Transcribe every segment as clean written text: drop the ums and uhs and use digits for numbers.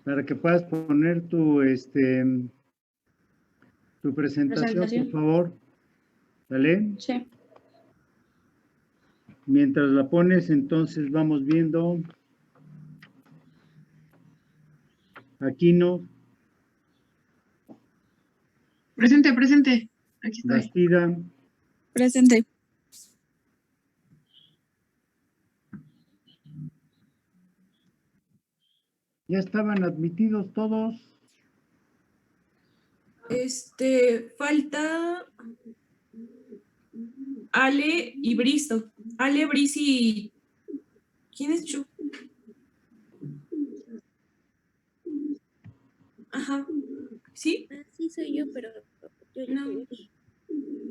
para que puedas poner tu presentación, por favor. ¿Vale? Sí. Mientras la pones, entonces vamos viendo. Aquino. Presente, presente. Aquí estoy. Bastida. Presente. ¿Ya estaban admitidos todos? Falta Ale y Bristo. Ale, Bris y... ¿Quién es Chu? Ajá. ¿Sí? Sí, soy yo, pero yo ya No. estoy aquí.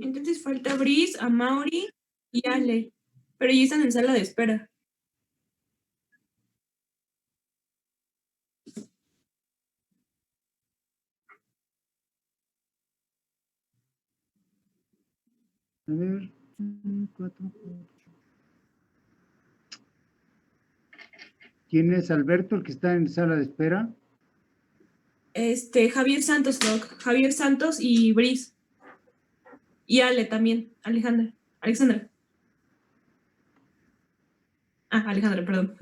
Entonces falta Bris, Amaury y Ale. Pero ya están en sala de espera. A ver, 4. ¿Quién es Alberto, el que está en sala de espera? Javier Santos, Doc. Javier Santos y Bris. Y Ale también. Alejandra. Alejandra, perdón.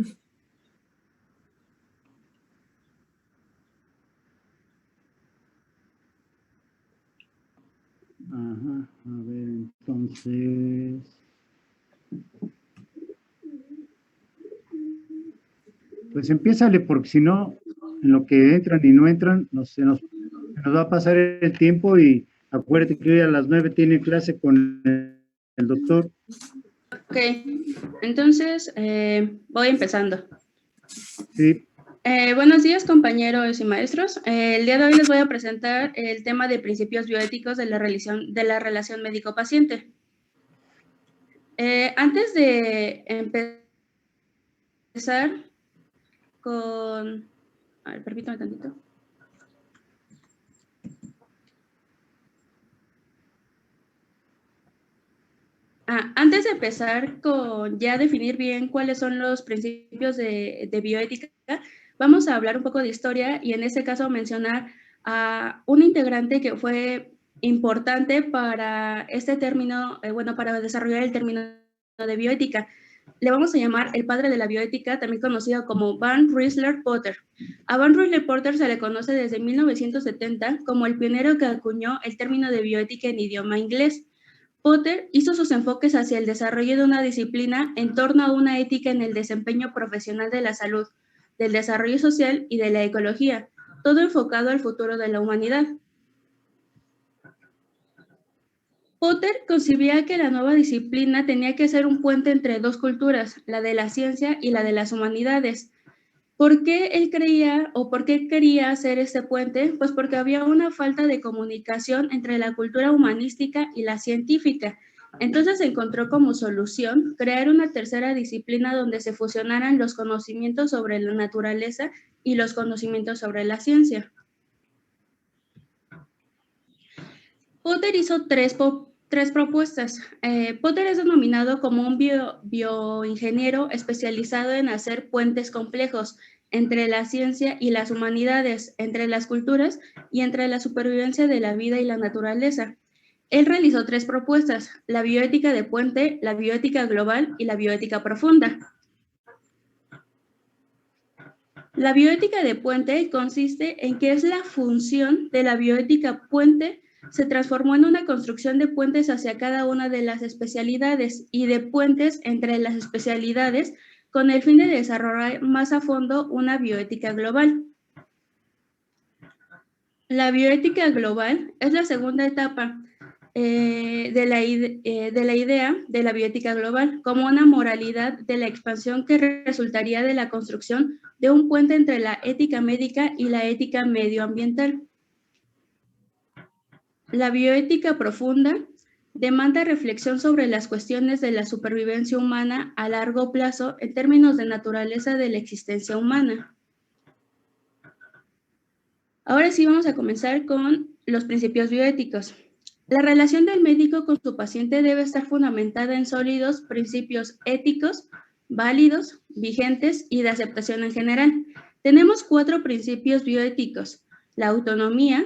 Ajá, a ver, entonces... Pues empiézale, porque si no, en lo que entran y no entran, se nos va a pasar el tiempo y acuérdate que hoy a las 9 tiene clase con el doctor. Ok, entonces voy empezando. Sí. Buenos días, compañeros y maestros. El día de hoy les voy a presentar el tema de principios bioéticos de la relación médico-paciente. Antes de empezar con... A ver, permítame tantito. Antes de empezar con ya definir bien cuáles son los principios de bioética, vamos a hablar un poco de historia y en este caso mencionar a un integrante que fue importante para este término, para desarrollar el término de bioética. Le vamos a llamar el padre de la bioética, también conocido como Van Rensselaer Potter. A Van Rensselaer Potter se le conoce desde 1970 como el pionero que acuñó el término de bioética en idioma inglés. Potter hizo sus enfoques hacia el desarrollo de una disciplina en torno a una ética en el desempeño profesional de la salud, del desarrollo social y de la ecología, todo enfocado al futuro de la humanidad. Potter concibía que la nueva disciplina tenía que ser un puente entre dos culturas, la de la ciencia y la de las humanidades. ¿Por qué él creía o por qué quería hacer este puente? Pues porque había una falta de comunicación entre la cultura humanística y la científica. Entonces encontró como solución crear una tercera disciplina donde se fusionaran los conocimientos sobre la naturaleza y los conocimientos sobre la ciencia. Potter hizo tres propuestas. Potter es denominado como un bioingeniero especializado en hacer puentes complejos entre la ciencia y las humanidades, entre las culturas y entre la supervivencia de la vida y la naturaleza. Él realizó tres propuestas: la bioética de puente, la bioética global y la bioética profunda. La bioética de puente consiste en que es la función de la bioética puente se transformó en una construcción de puentes hacia cada una de las especialidades y de puentes entre las especialidades con el fin de desarrollar más a fondo una bioética global. La bioética global es la segunda etapa de la idea de la bioética global como una moralidad de la expansión que resultaría de la construcción de un puente entre la ética médica y la ética medioambiental. La bioética profunda demanda reflexión sobre las cuestiones de la supervivencia humana a largo plazo en términos de naturaleza de la existencia humana. Ahora sí vamos a comenzar con los principios bioéticos. La relación del médico con su paciente debe estar fundamentada en sólidos principios éticos, válidos, vigentes y de aceptación en general, Tenemos 4 principios bioéticos: la autonomía,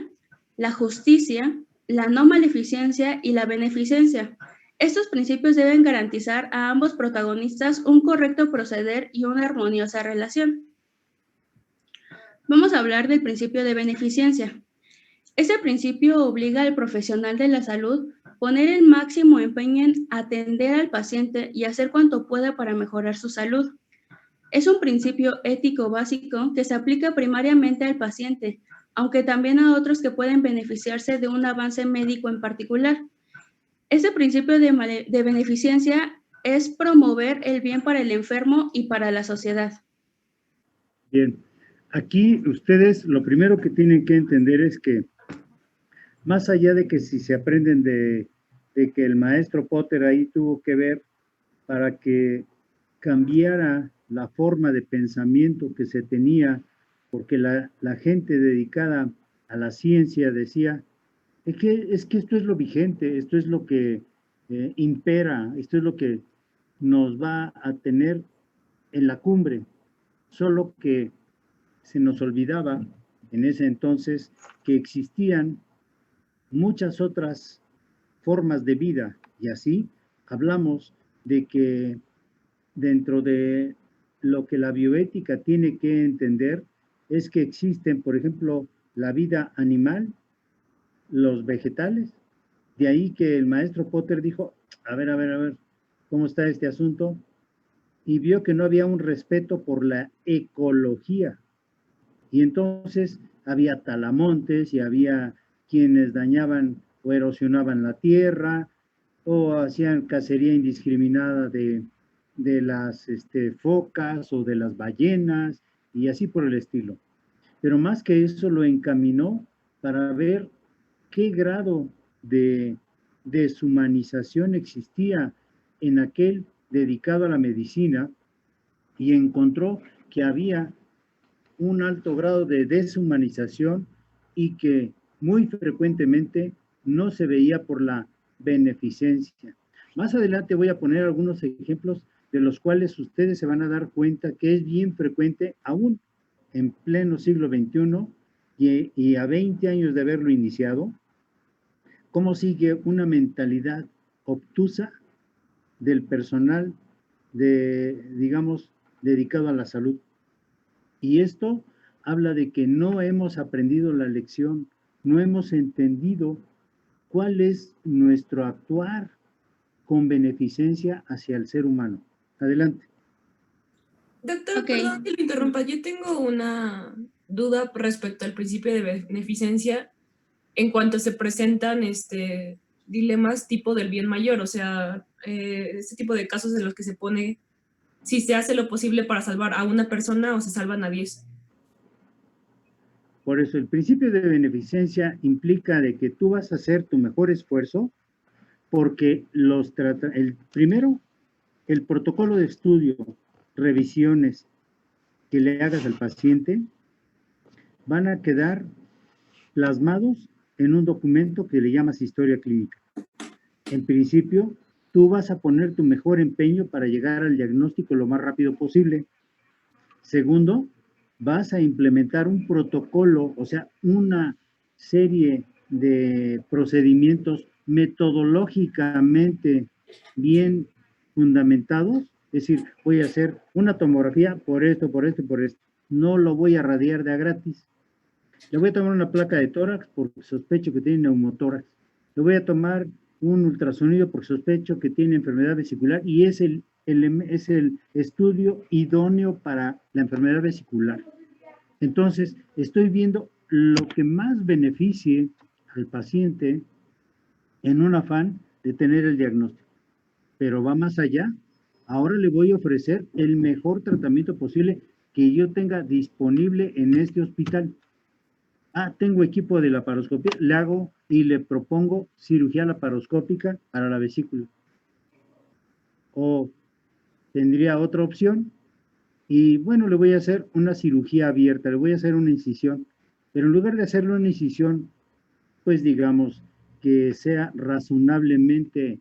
la justicia, la no maleficencia y la beneficencia. Estos principios deben garantizar a ambos protagonistas un correcto proceder y una armoniosa relación. Vamos a hablar del principio de beneficencia. Este principio obliga al profesional de la salud a poner el máximo empeño en atender al paciente y hacer cuanto pueda para mejorar su salud. Es un principio ético básico que se aplica primariamente al paciente, aunque también a otros que pueden beneficiarse de un avance médico en particular. Este principio de beneficencia es promover el bien para el enfermo y para la sociedad. Bien, aquí ustedes lo primero que tienen que entender es que más allá de que si se aprenden de que el maestro Potter ahí tuvo que ver para que cambiara la forma de pensamiento que se tenía, porque la gente dedicada a la ciencia decía, es que esto es lo vigente, esto es lo que impera, esto es lo que nos va a tener en la cumbre, solo que se nos olvidaba en ese entonces que existían muchas otras formas de vida, y así hablamos de que dentro de lo que la bioética tiene que entender es que existen, por ejemplo, la vida animal, los vegetales. De ahí que el maestro Potter dijo, a ver, ¿cómo está este asunto? Y vio que no había un respeto por la ecología. Y entonces había talamontes y había quienes dañaban o erosionaban la tierra o hacían cacería indiscriminada de las focas o de las ballenas y así por el estilo. Pero más que eso lo encaminó para ver qué grado de deshumanización existía en aquel dedicado a la medicina y encontró que había un alto grado de deshumanización y que muy frecuentemente no se veía por la beneficencia. Más adelante voy a poner algunos ejemplos de los cuales ustedes se van a dar cuenta que es bien frecuente aún en pleno siglo XXI y a 20 años de haberlo iniciado, cómo sigue una mentalidad obtusa del personal digamos, dedicado a la salud. Y esto habla de que no hemos aprendido la lección, no hemos entendido cuál es nuestro actuar con beneficencia hacia el ser humano. Adelante. Doctor, perdón que lo interrumpa. Yo tengo una duda respecto al principio de beneficencia en cuanto se presentan dilemas tipo del bien mayor, o sea, este tipo de casos en los que se pone si se hace lo posible para salvar a una persona o se salvan a 10. Por eso el principio de beneficencia implica de que tú vas a hacer tu mejor esfuerzo porque primero, el protocolo de estudio, revisiones que le hagas al paciente van a quedar plasmados en un documento que le llamas historia clínica. En principio, tú vas a poner tu mejor empeño para llegar al diagnóstico lo más rápido posible. Segundo, vas a implementar un protocolo, o sea, una serie de procedimientos metodológicamente bien fundamentados, es decir, voy a hacer una tomografía por esto, por esto y por esto. No lo voy a radiar de a gratis. Le voy a tomar una placa de tórax porque sospecho que tiene neumotórax. Le voy a tomar un ultrasonido porque sospecho que tiene enfermedad vesicular y es el estudio idóneo para la enfermedad vesicular. Entonces, estoy viendo lo que más beneficie al paciente en un afán de tener el diagnóstico. Pero va más allá. Ahora le voy a ofrecer el mejor tratamiento posible que yo tenga disponible en este hospital. Tengo equipo de laparoscopía, le hago y le propongo cirugía laparoscópica para la vesícula. O tendría otra opción y bueno, le voy a hacer una cirugía abierta, le voy a hacer una incisión, pero en lugar de hacerle una incisión, pues digamos que sea razonablemente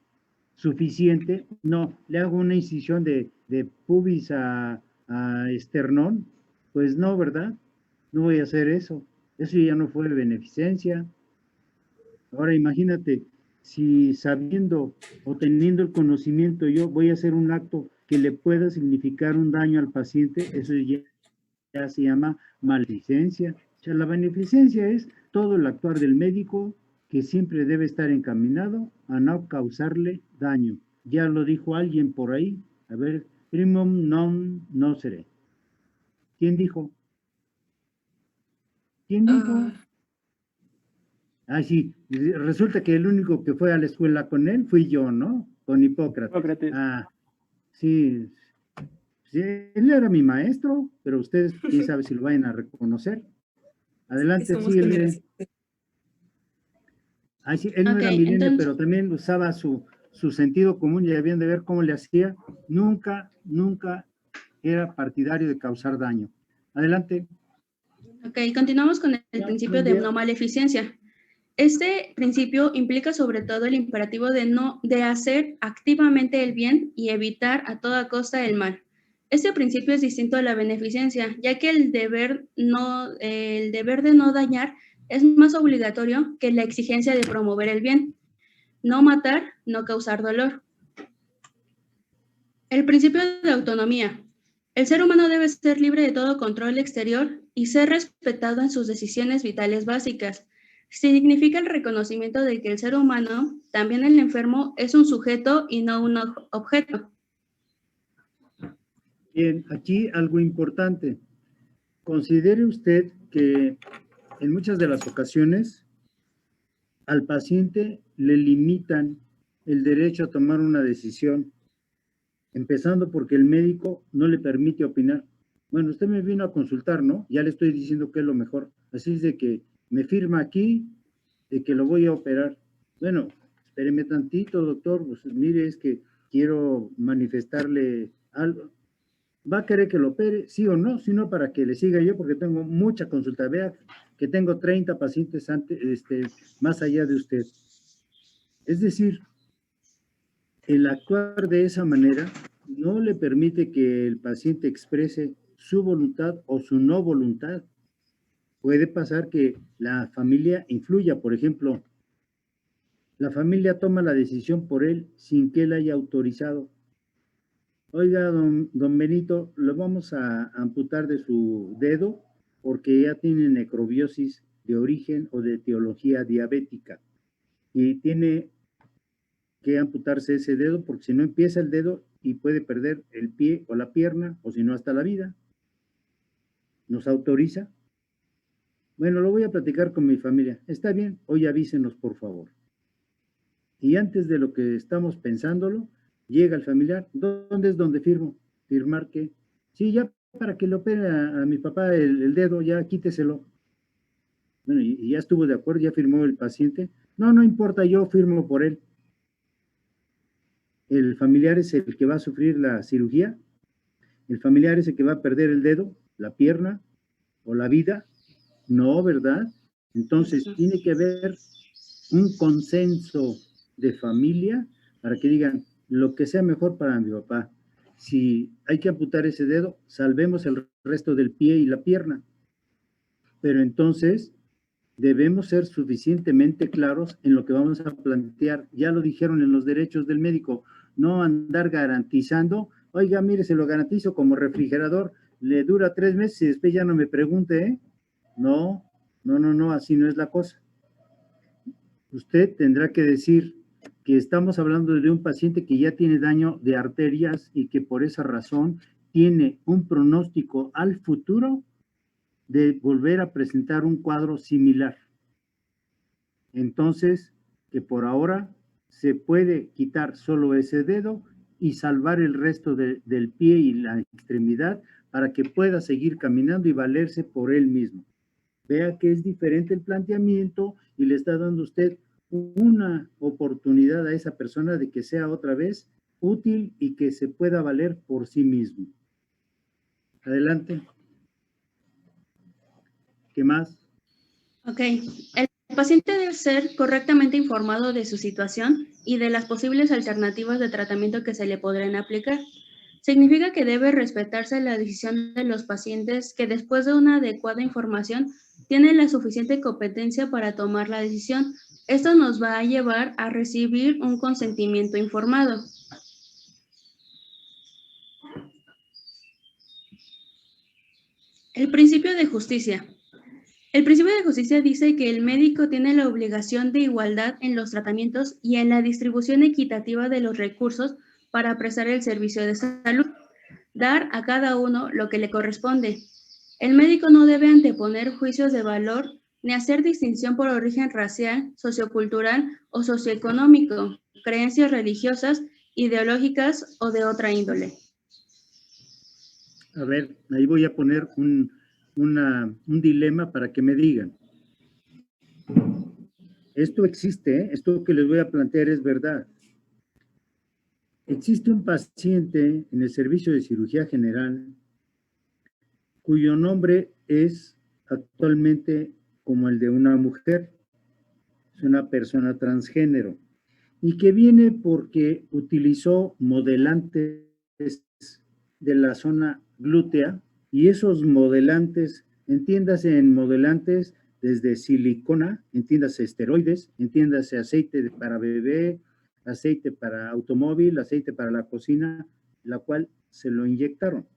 suficiente, no, le hago una incisión de pubis a esternón Pues no, ¿verdad? No voy a hacer eso. Eso ya no fue beneficencia. Ahora imagínate, si sabiendo o teniendo el conocimiento yo voy a hacer un acto que le pueda significar un daño al paciente, eso ya se llama maleficencia. O sea, la beneficencia es todo el actuar del médico que siempre debe estar encaminado a no causarle daño. Ya lo dijo alguien por ahí. A ver, primum non nocere. ¿Quién dijo? ¿Quién dijo? Ah, Ah, sí, resulta que el único que fue a la escuela con él fui yo, ¿no? Con Hipócrates. Hipócrates. Ah, sí, sí, él era mi maestro, pero ustedes, quién sabe si lo vayan a reconocer. que Adelante, somos síguele. generación. Ah, sí, él no Ok, era milenio, entonces, pero también usaba su sentido común y habían de ver cómo le hacía. Nunca era partidario de causar daño. Adelante. ok, continuamos con el principio de no maleficencia. Este principio implica sobre todo el imperativo de hacer activamente el bien y evitar a toda costa el mal. Este principio es distinto a la beneficencia, ya que el deber de no dañar es más obligatorio que la exigencia de promover el bien. No matar, no causar dolor. El principio de autonomía. El ser humano debe ser libre de todo control exterior y ser respetado en sus decisiones vitales básicas. Significa el reconocimiento de que el ser humano, también el enfermo, es un sujeto y no un objeto. Bien, aquí algo importante. Considere usted que en muchas de las ocasiones al paciente le limitan el derecho a tomar una decisión, empezando porque el médico no le permite opinar. Bueno, usted me vino a consultar, ¿no? Ya le estoy diciendo que es lo mejor. Así es de que me firma aquí de que lo voy a operar. Bueno, espéreme tantito, doctor. Pues mire, es que quiero manifestarle algo. ¿Va a querer que lo opere? Sí o no, sino para que le siga yo, porque tengo mucha consulta. Vea que tengo 30 pacientes más allá de usted. Es decir, el actuar de esa manera no le permite que el paciente exprese su voluntad o su no voluntad. Puede pasar que la familia influya, por ejemplo, la familia toma la decisión por él sin que él haya autorizado. Oiga, don Benito, lo vamos a amputar de su dedo porque ya tiene necrobiosis de origen o de etiología diabética y tiene que amputarse ese dedo porque si no empieza el dedo y puede perder el pie o la pierna o si no hasta la vida. ¿Nos autoriza? Bueno, lo voy a platicar con mi familia. Está bien, hoy avísenos por favor. Y antes de lo que estamos pensándolo, llega el familiar. ¿Dónde es donde firmo? ¿Firmar qué? Sí, ya para que le opere a mi papá el dedo, ya quíteselo. Bueno, y ya estuvo de acuerdo, ya firmó el paciente. No, no importa, yo firmo por él. El familiar es el que va a sufrir la cirugía. El familiar es el que va a perder el dedo, la pierna o la vida. No, ¿verdad? Entonces, tiene que haber un consenso de familia para que digan lo que sea mejor para mi papá. Si hay que amputar ese dedo, salvemos el resto del pie y la pierna. Pero entonces debemos ser suficientemente claros en lo que vamos a plantear. Ya lo dijeron en los derechos del médico, no andar garantizando, oiga, mire, se lo garantizo como refrigerador, le dura 3 meses y después ya no me pregunte, ¿eh? No, así no es la cosa. Usted tendrá que decir que estamos hablando de un paciente que ya tiene daño de arterias y que por esa razón tiene un pronóstico al futuro de volver a presentar un cuadro similar. Entonces, que por ahora se puede quitar solo ese dedo y salvar el resto del pie y la extremidad para que pueda seguir caminando y valerse por él mismo. Vea que es diferente el planteamiento y le está dando usted una oportunidad a esa persona de que sea otra vez útil y que se pueda valer por sí mismo. Adelante. ¿Qué más? Ok, el paciente debe ser correctamente informado de su situación y de las posibles alternativas de tratamiento que se le podrán aplicar. Significa que debe respetarse la decisión de los pacientes que después de una adecuada información tienen la suficiente competencia para tomar la decisión. Esto nos va a llevar a recibir un consentimiento informado. El principio de justicia. El principio de justicia dice que el médico tiene la obligación de igualdad en los tratamientos y en la distribución equitativa de los recursos para prestar el servicio de salud, dar a cada uno lo que le corresponde. El médico no debe anteponer juicios de valor ni hacer distinción por origen racial, sociocultural o socioeconómico, creencias religiosas, ideológicas o de otra índole. A ver, ahí voy a poner un dilema para que me digan. Esto existe, ¿eh? Esto que les voy a plantear es verdad. Existe un paciente en el servicio de cirugía general cuyo nombre es actualmente como el de una mujer, es una persona transgénero, y que viene porque utilizó modelantes de la zona glútea, y esos modelantes, entiéndase en modelantes desde silicona, entiéndase esteroides, entiéndase aceite para bebé, aceite para automóvil, aceite para la cocina, la cual se lo inyectaron.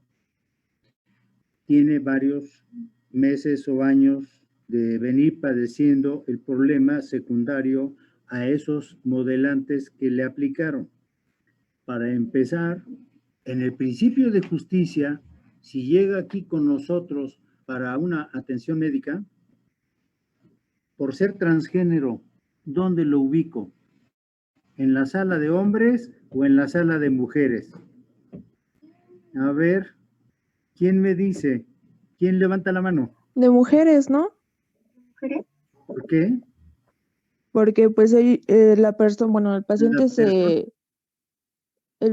Tiene varios meses o años de venir padeciendo el problema secundario a esos modelantes que le aplicaron. Para empezar, en el principio de justicia, si llega aquí con nosotros para una atención médica, por ser transgénero, ¿dónde lo ubico? ¿En la sala de hombres o en la sala de mujeres? A ver, ¿quién me dice? ¿Quién levanta la mano? De mujeres, ¿no? ¿Por qué? Porque pues la persona, bueno, el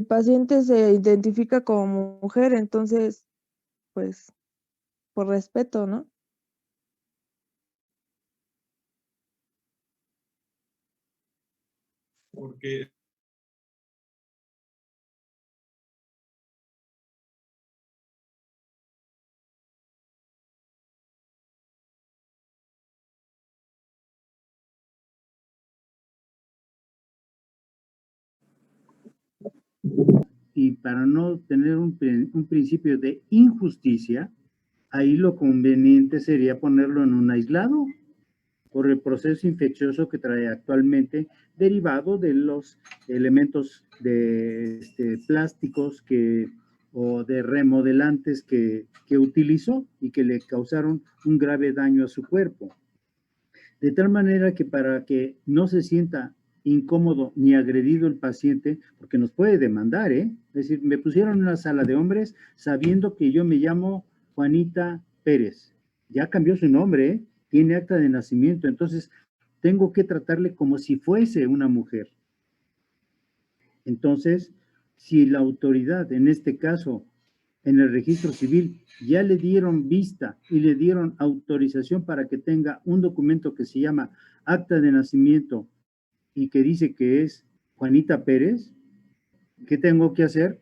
paciente se identifica como mujer, entonces, pues, por respeto, ¿no? Porque y para no tener un principio de injusticia, ahí lo conveniente sería ponerlo en un aislado por el proceso infeccioso que trae actualmente, derivado de los elementos de plásticos o de remodelantes que utilizó y que le causaron un grave daño a su cuerpo. De tal manera que para que no se sienta incómodo ni agredido el paciente, porque nos puede demandar, ¿eh? Es decir, me pusieron en una sala de hombres sabiendo que yo me llamo Juanita Pérez. Ya cambió su nombre, ¿eh? Tiene acta de nacimiento, entonces tengo que tratarle como si fuese una mujer. Entonces, si la autoridad, en este caso, en el registro civil, ya le dieron vista y le dieron autorización para que tenga un documento que se llama acta de nacimiento y que dice que es Juanita Pérez, ¿qué tengo que hacer?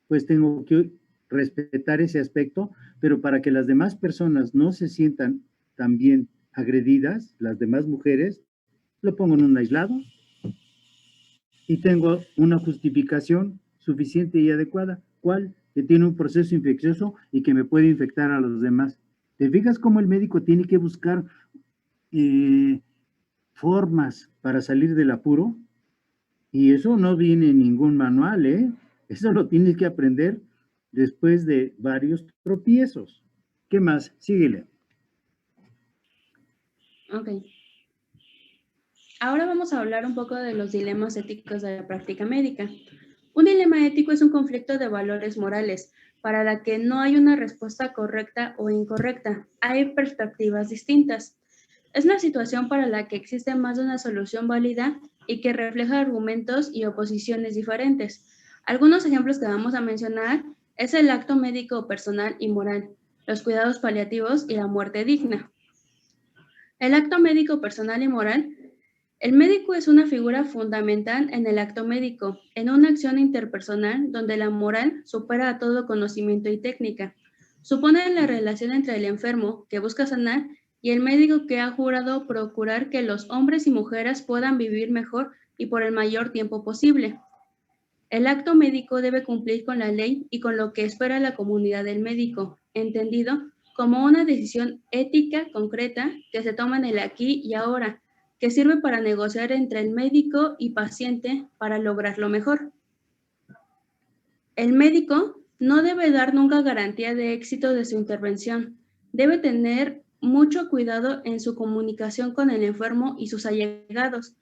Pues tengo que respetar ese aspecto, pero para que las demás personas no se sientan también agredidas, las demás mujeres, lo pongo en un aislado y tengo una justificación suficiente y adecuada. ¿Cuál? Que tiene un proceso infeccioso y que me puede infectar a los demás. ¿Te fijas cómo el médico tiene que buscar formas para salir del apuro? Y eso no viene en ningún manual, ¿eh? Eso lo tienes que aprender después de varios tropiezos. ¿Qué más? Síguele. Ok. Ahora vamos a hablar un poco de los dilemas éticos de la práctica médica. Un dilema ético es un conflicto de valores morales para la que no hay una respuesta correcta o incorrecta. Hay perspectivas distintas. Es la situación para la que existe más de una solución válida y que refleja argumentos y oposiciones diferentes. Algunos ejemplos que vamos a mencionar es el acto médico personal y moral, los cuidados paliativos y la muerte digna. El acto médico personal y moral El médico es una figura fundamental en el acto médico, en una acción interpersonal donde la moral supera a todo conocimiento y técnica. Supone la relación entre el enfermo, que busca sanar, y el médico que ha jurado procurar que los hombres y mujeres puedan vivir mejor y por el mayor tiempo posible. El acto médico debe cumplir con la ley y con lo que espera la comunidad del médico, entendido como una decisión ética concreta que se toma en el aquí y ahora, que sirve para negociar entre el médico y paciente para lograrlo mejor. El médico no debe dar nunca garantía de éxito de su intervención. Debe tener mucho cuidado en su comunicación con el enfermo y sus allegados.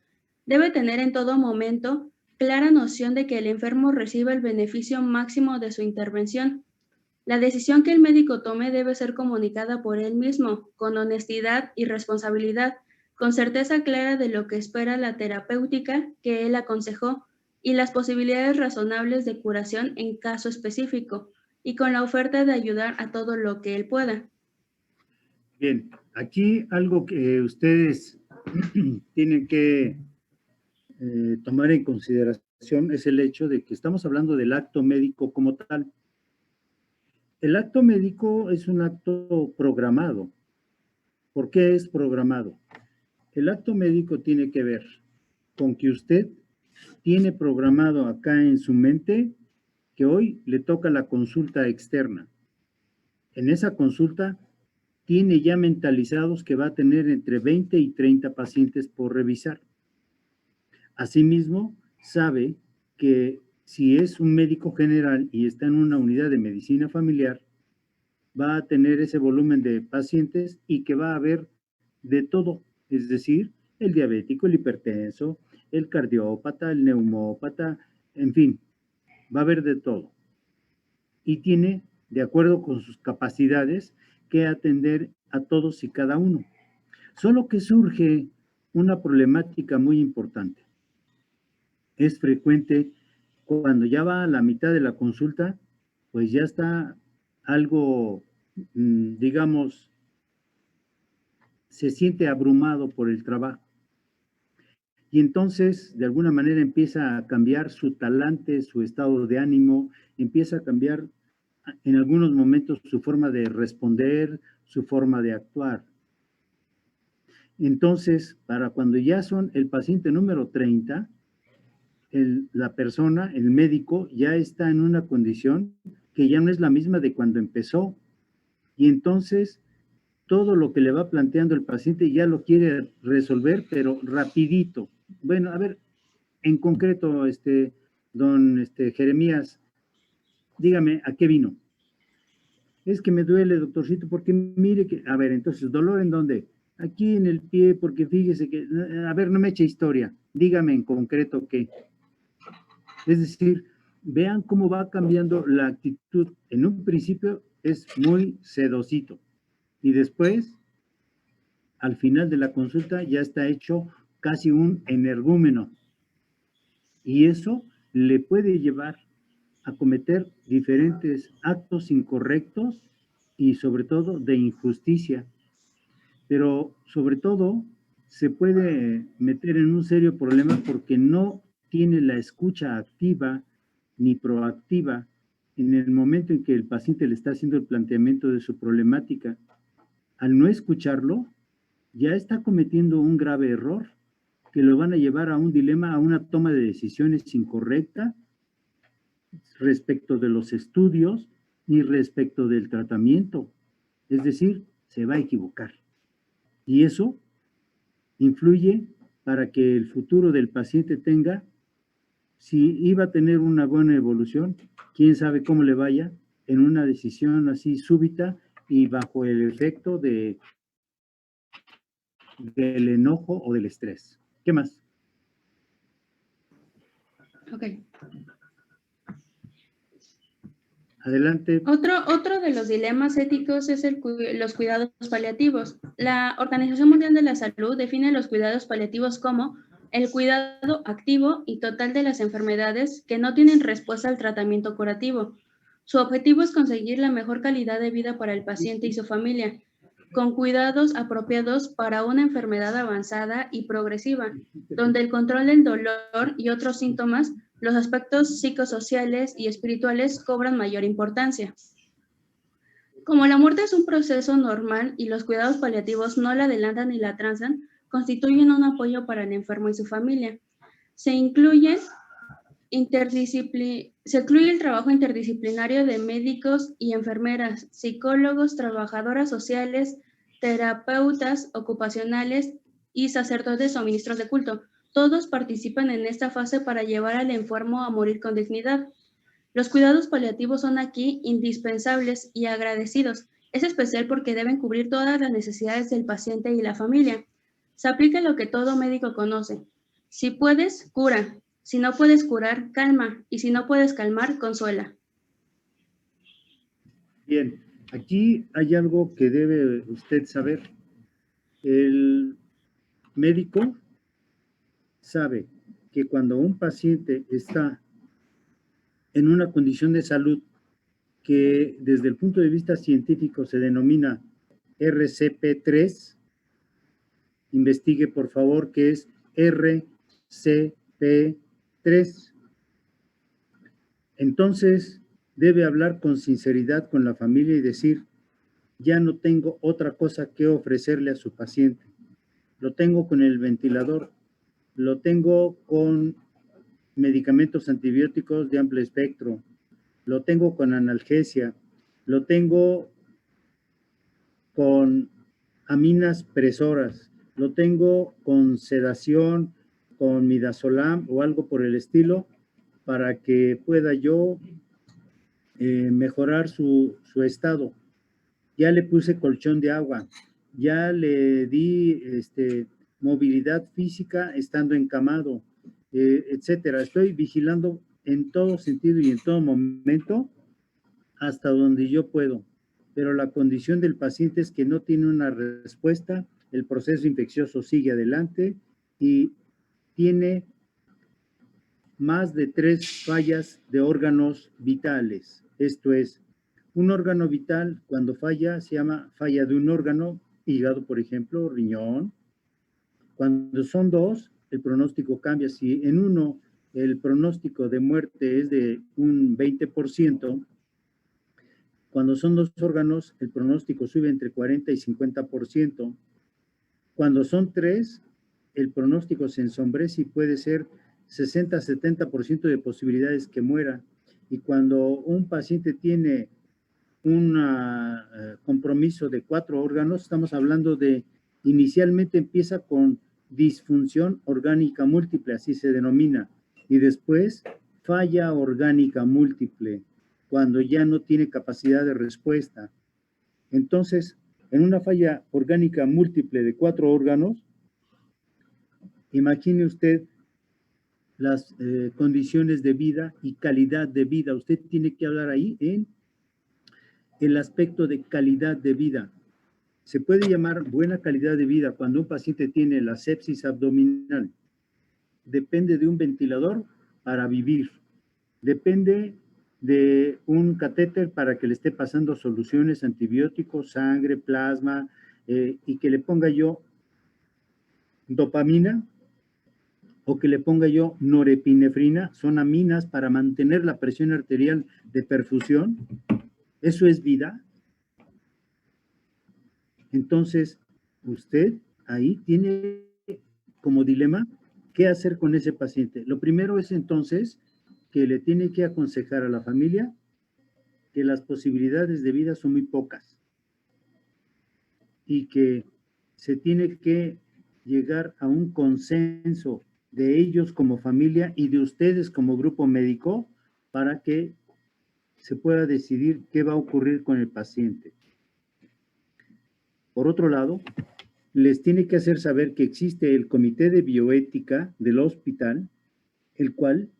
Debe tener en todo momento clara noción de que el enfermo recibe el beneficio máximo de su intervención. La decisión que el médico tome debe ser comunicada por él mismo, con honestidad y responsabilidad, con certeza clara de lo que espera la terapéutica que él aconsejó y las posibilidades razonables de curación en caso específico, y con la oferta de ayudar a todo lo que él pueda. Bien, aquí algo que ustedes tienen que tomar en consideración es el hecho de que estamos hablando del acto médico como tal. El acto médico es un acto programado. ¿Por qué es programado? El acto médico tiene que ver con que usted tiene programado acá en su mente que hoy le toca la consulta externa. En esa consulta tiene ya mentalizados que va a tener entre 20 y 30 pacientes por revisar. Asimismo, sabe que si es un médico general y está en una unidad de medicina familiar, va a tener ese volumen de pacientes y que va a haber de todo, es decir, el diabético, el hipertenso, el cardiópata, el neumópata, en fin, va a haber de todo. Y tiene, de acuerdo con sus capacidades, que atender a todos y cada uno. Solo que surge una problemática muy importante. Es frecuente cuando ya va a la mitad de la consulta, pues ya está algo, digamos, se siente abrumado por el trabajo. Y entonces, de alguna manera, empieza a cambiar su talante, su estado de ánimo, empieza a cambiar en algunos momentos su forma de responder, su forma de actuar. Entonces, para cuando ya son el paciente número 30, la persona, el médico, ya está en una condición que ya no es la misma de cuando empezó. Y entonces, todo lo que le va planteando el paciente ya lo quiere resolver, pero rapidito. Bueno, a ver, en concreto, don Jeremías, dígame, ¿a qué vino? Es que me duele, doctorcito, porque mire que, a ver, entonces, ¿dolor en dónde? Aquí en el pie, porque fíjese que, a ver, no me eche historia, dígame en concreto qué. Es decir, vean cómo va cambiando la actitud. En un principio es muy sedosito y después, al final de la consulta, ya está hecho casi un energúmeno. Y eso le puede llevar a cometer diferentes actos incorrectos y sobre todo de injusticia. Pero sobre todo se puede meter en un serio problema porque no tiene la escucha activa ni proactiva en el momento en que el paciente le está haciendo el planteamiento de su problemática. Al no escucharlo, ya está cometiendo un grave error que lo van a llevar a un dilema, a una toma de decisiones incorrecta respecto de los estudios ni respecto del tratamiento. Es decir, se va a equivocar. Y eso influye para que el futuro del paciente tenga, si iba a tener una buena evolución, quién sabe cómo le vaya, en una decisión así súbita y bajo el efecto del enojo o del estrés. ¿Qué más? Ok. Adelante. Otro de los dilemas éticos es los cuidados paliativos. La Organización Mundial de la Salud define los cuidados paliativos como el cuidado activo y total de las enfermedades que no tienen respuesta al tratamiento curativo. Su objetivo es conseguir la mejor calidad de vida para el paciente y su familia. con cuidados apropiados para una enfermedad avanzada y progresiva, donde el control del dolor y otros síntomas, los aspectos psicosociales y espirituales cobran mayor importancia. Como la muerte es un proceso normal y los cuidados paliativos no la adelantan ni la atrasan, constituyen un apoyo para el enfermo y su familia. Se incluye el trabajo interdisciplinario de médicos y enfermeras, psicólogos, trabajadoras sociales, terapeutas ocupacionales y sacerdotes o ministros de culto. Todos participan en esta fase para llevar al enfermo a morir con dignidad. Los cuidados paliativos son aquí indispensables y agradecidos. Es especial porque deben cubrir todas las necesidades del paciente y la familia. Se aplica lo que todo médico conoce. Si puedes, cura. Si no puedes curar, calma. Y si no puedes calmar, consuela. Bien, aquí hay algo que debe usted saber. El médico sabe que cuando un paciente está en una condición de salud que desde el punto de vista científico se denomina RCP3, investigue por favor qué es RCP3. Entonces debe hablar con sinceridad con la familia y decir, ya no tengo otra cosa que ofrecerle a su paciente. Lo tengo con el ventilador, lo tengo con medicamentos antibióticos de amplio espectro, lo tengo con analgesia, lo tengo con aminas presoras, lo tengo con sedación, con midazolam o algo por el estilo, para que pueda yo mejorar su estado. Ya le puse colchón de agua, ya le di movilidad física estando encamado, etcétera. Estoy vigilando en todo sentido y en todo momento hasta donde yo puedo. Pero la condición del paciente es que no tiene una respuesta, el proceso infeccioso sigue adelante y tiene más de 3 fallas de órganos vitales. Esto es, un órgano vital cuando falla se llama falla de un órgano, hígado por ejemplo, riñón. Cuando son 2, el pronóstico cambia. Si en uno el pronóstico de muerte es de un 20%, cuando son 2 órganos, el pronóstico sube entre 40 y 50%. Cuando son 3, el pronóstico se ensombrece y puede ser 60-70% de posibilidades que muera. Y cuando un paciente tiene un compromiso de 4 órganos, estamos hablando de, inicialmente empieza con disfunción orgánica múltiple, así se denomina, y después falla orgánica múltiple, cuando ya no tiene capacidad de respuesta. Entonces, en una falla orgánica múltiple de 4 órganos, imagine usted las condiciones de vida y calidad de vida. Usted tiene que hablar ahí en el aspecto de calidad de vida. Se puede llamar buena calidad de vida cuando un paciente tiene la sepsis abdominal. Depende de un ventilador para vivir. Depende de un catéter para que le esté pasando soluciones, antibióticos, sangre, plasma, y que le ponga yo dopamina o que le ponga yo norepinefrina. Son aminas para mantener la presión arterial de perfusión. ¿Eso es vida? Entonces, usted ahí tiene como dilema qué hacer con ese paciente. Lo primero es entonces que le tiene que aconsejar a la familia que las posibilidades de vida son muy pocas y que se tiene que llegar a un consenso de ellos como familia y de ustedes como grupo médico para que se pueda decidir qué va a ocurrir con el paciente. Por otro lado, les tiene que hacer saber que existe el Comité de Bioética del hospital, el cual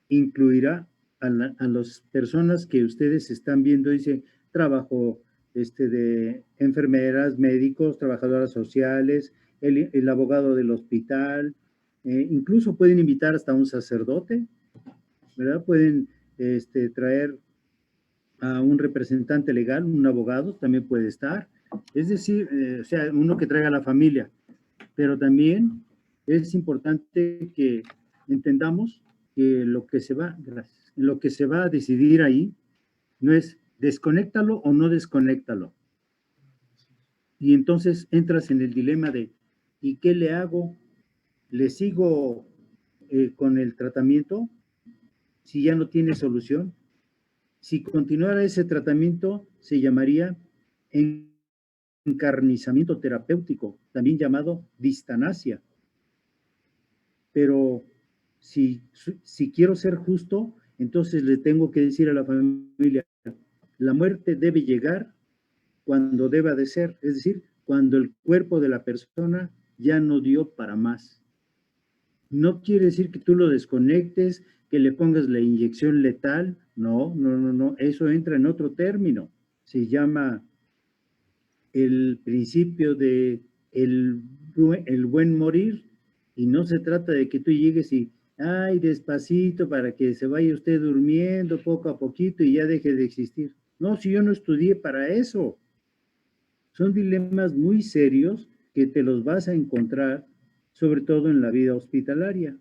incluirá a las personas que ustedes están viendo, dice, trabajo de enfermeras, médicos, trabajadoras sociales, el abogado del hospital, incluso pueden invitar hasta un sacerdote, ¿verdad? Pueden traer a un representante legal, un abogado también puede estar, Es decir, o sea, uno que traiga a la familia, pero también es importante que entendamos que lo que se va a decidir ahí no es desconéctalo o no desconéctalo. Y entonces entras en el dilema de, ¿y qué le hago? ¿Le sigo con el tratamiento si ya no tiene solución? Si continuara ese tratamiento, se llamaría encarnizamiento terapéutico, también llamado distanasia. Pero si quiero ser justo, entonces le tengo que decir a la familia, la muerte debe llegar cuando deba de ser, es decir, cuando el cuerpo de la persona ya no dio para más. No quiere decir que tú lo desconectes, que le pongas la inyección letal, no, eso entra en otro término, se llama el principio de el buen morir, y no se trata de que tú llegues y, ay, despacito para que se vaya usted durmiendo poco a poquito y ya deje de existir. No, si yo no estudié para eso. Son dilemas muy serios que te los vas a encontrar, sobre todo en la vida hospitalaria.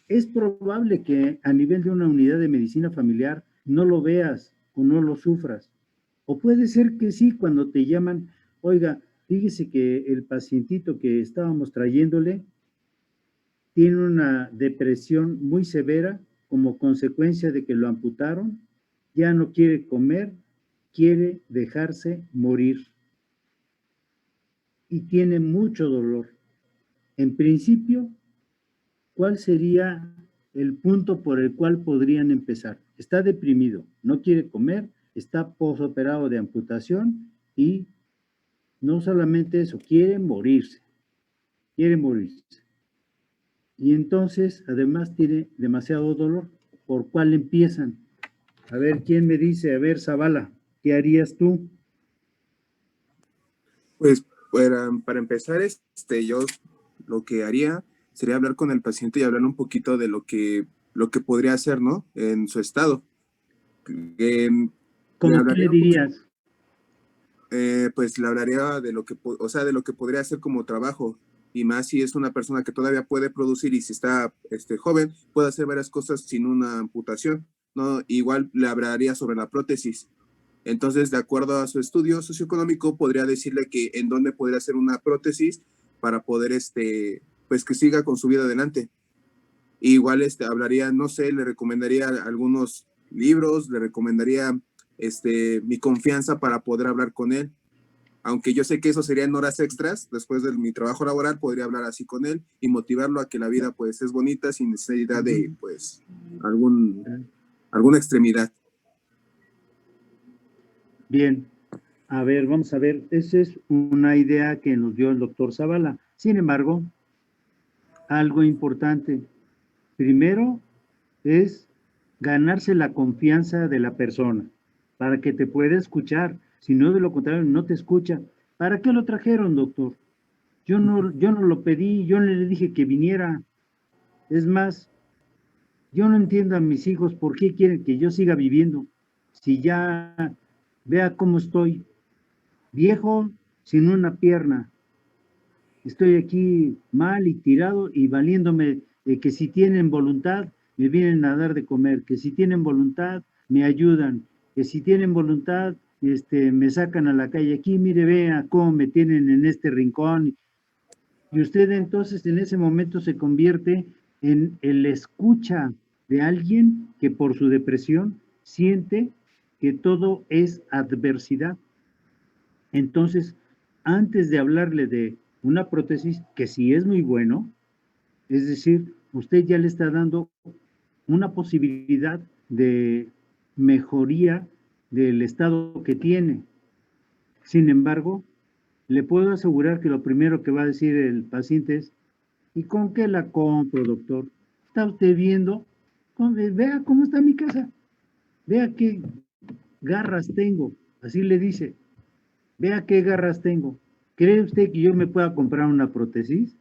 Es probable que a nivel de una unidad de medicina familiar no lo veas o no lo sufras. O puede ser que sí, cuando te llaman, oiga, fíjese que el pacientito que estábamos trayéndole tiene una depresión muy severa como consecuencia de que lo amputaron, ya no quiere comer, quiere dejarse morir y tiene mucho dolor. En principio, ¿cuál sería el punto por el cual podrían empezar? Está deprimido, no quiere comer, está posoperado de amputación y no solamente eso, quiere morirse. Y entonces, además, tiene demasiado dolor. ¿Por cuál empiezan? A ver, ¿quién me dice? A ver, Zavala, ¿qué harías tú? Pues para empezar, yo lo que haría sería hablar con el paciente y hablar un poquito de lo que podría hacer, ¿no? En su estado. ¿Cómo qué le dirías? Pues le hablaría de lo que, o sea, de lo que podría hacer como trabajo, y más si es una persona que todavía puede producir y si está joven, puede hacer varias cosas sin una amputación, ¿no? Igual le hablaría sobre la prótesis. Entonces, de acuerdo a su estudio socioeconómico, podría decirle que en dónde podría hacer una prótesis para poder, pues que siga con su vida adelante. Igual, hablaría, no sé, le recomendaría algunos libros, le recomendaría, mi confianza para poder hablar con él. Aunque yo sé que eso sería en horas extras, después de mi trabajo laboral, podría hablar así con él y motivarlo a que la vida, pues, es bonita sin necesidad de, pues, alguna extremidad. Bien, a ver, vamos a ver, esa es una idea que nos dio el doctor Zavala. Sin embargo, algo importante, primero es ganarse la confianza de la persona para que te pueda escuchar, si no, de lo contrario, no te escucha. ¿Para qué lo trajeron, doctor? Yo no lo pedí, yo no le dije que viniera. Es más, yo no entiendo a mis hijos por qué quieren que yo siga viviendo, si ya vea cómo estoy, viejo, sin una pierna. Estoy aquí mal y tirado y valiéndome de que si tienen voluntad, me vienen a dar de comer, que si tienen voluntad, me ayudan, que si tienen voluntad, me sacan a la calle. Aquí, mire, vea cómo me tienen en este rincón. Y usted entonces en ese momento se convierte en el escucha de alguien que por su depresión siente que todo es adversidad. Entonces, antes de hablarle de una prótesis, que sí es muy bueno, es decir, usted ya le está dando una posibilidad de mejoría del estado que tiene. Sin embargo, le puedo asegurar que lo primero que va a decir el paciente es, ¿y con qué la compro, doctor? ¿Está usted viendo? Vea cómo está mi casa. Vea qué garras tengo. Así le dice. Vea qué garras tengo. ¿Cree usted que yo me pueda comprar una prótesis?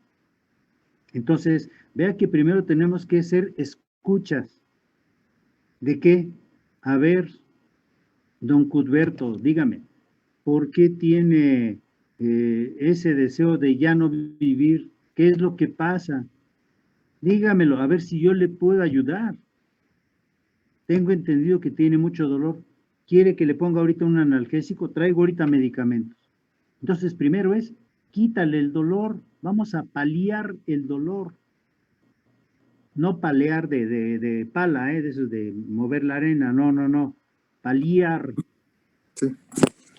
Entonces, vea que primero tenemos que ser escuchas. ¿De qué? A ver, don Cudberto, dígame, ¿Por qué tiene ese deseo de ya no vivir? ¿Qué es lo que pasa? Dígamelo, a ver si yo le puedo ayudar. Tengo entendido que tiene mucho dolor. ¿Quiere que le ponga ahorita un analgésico? Traigo ahorita medicamentos. Entonces, primero es, quítale el dolor. Vamos a paliar el dolor. No palear de pala, de eso de mover la arena. No, no, no. Paliar. Sí.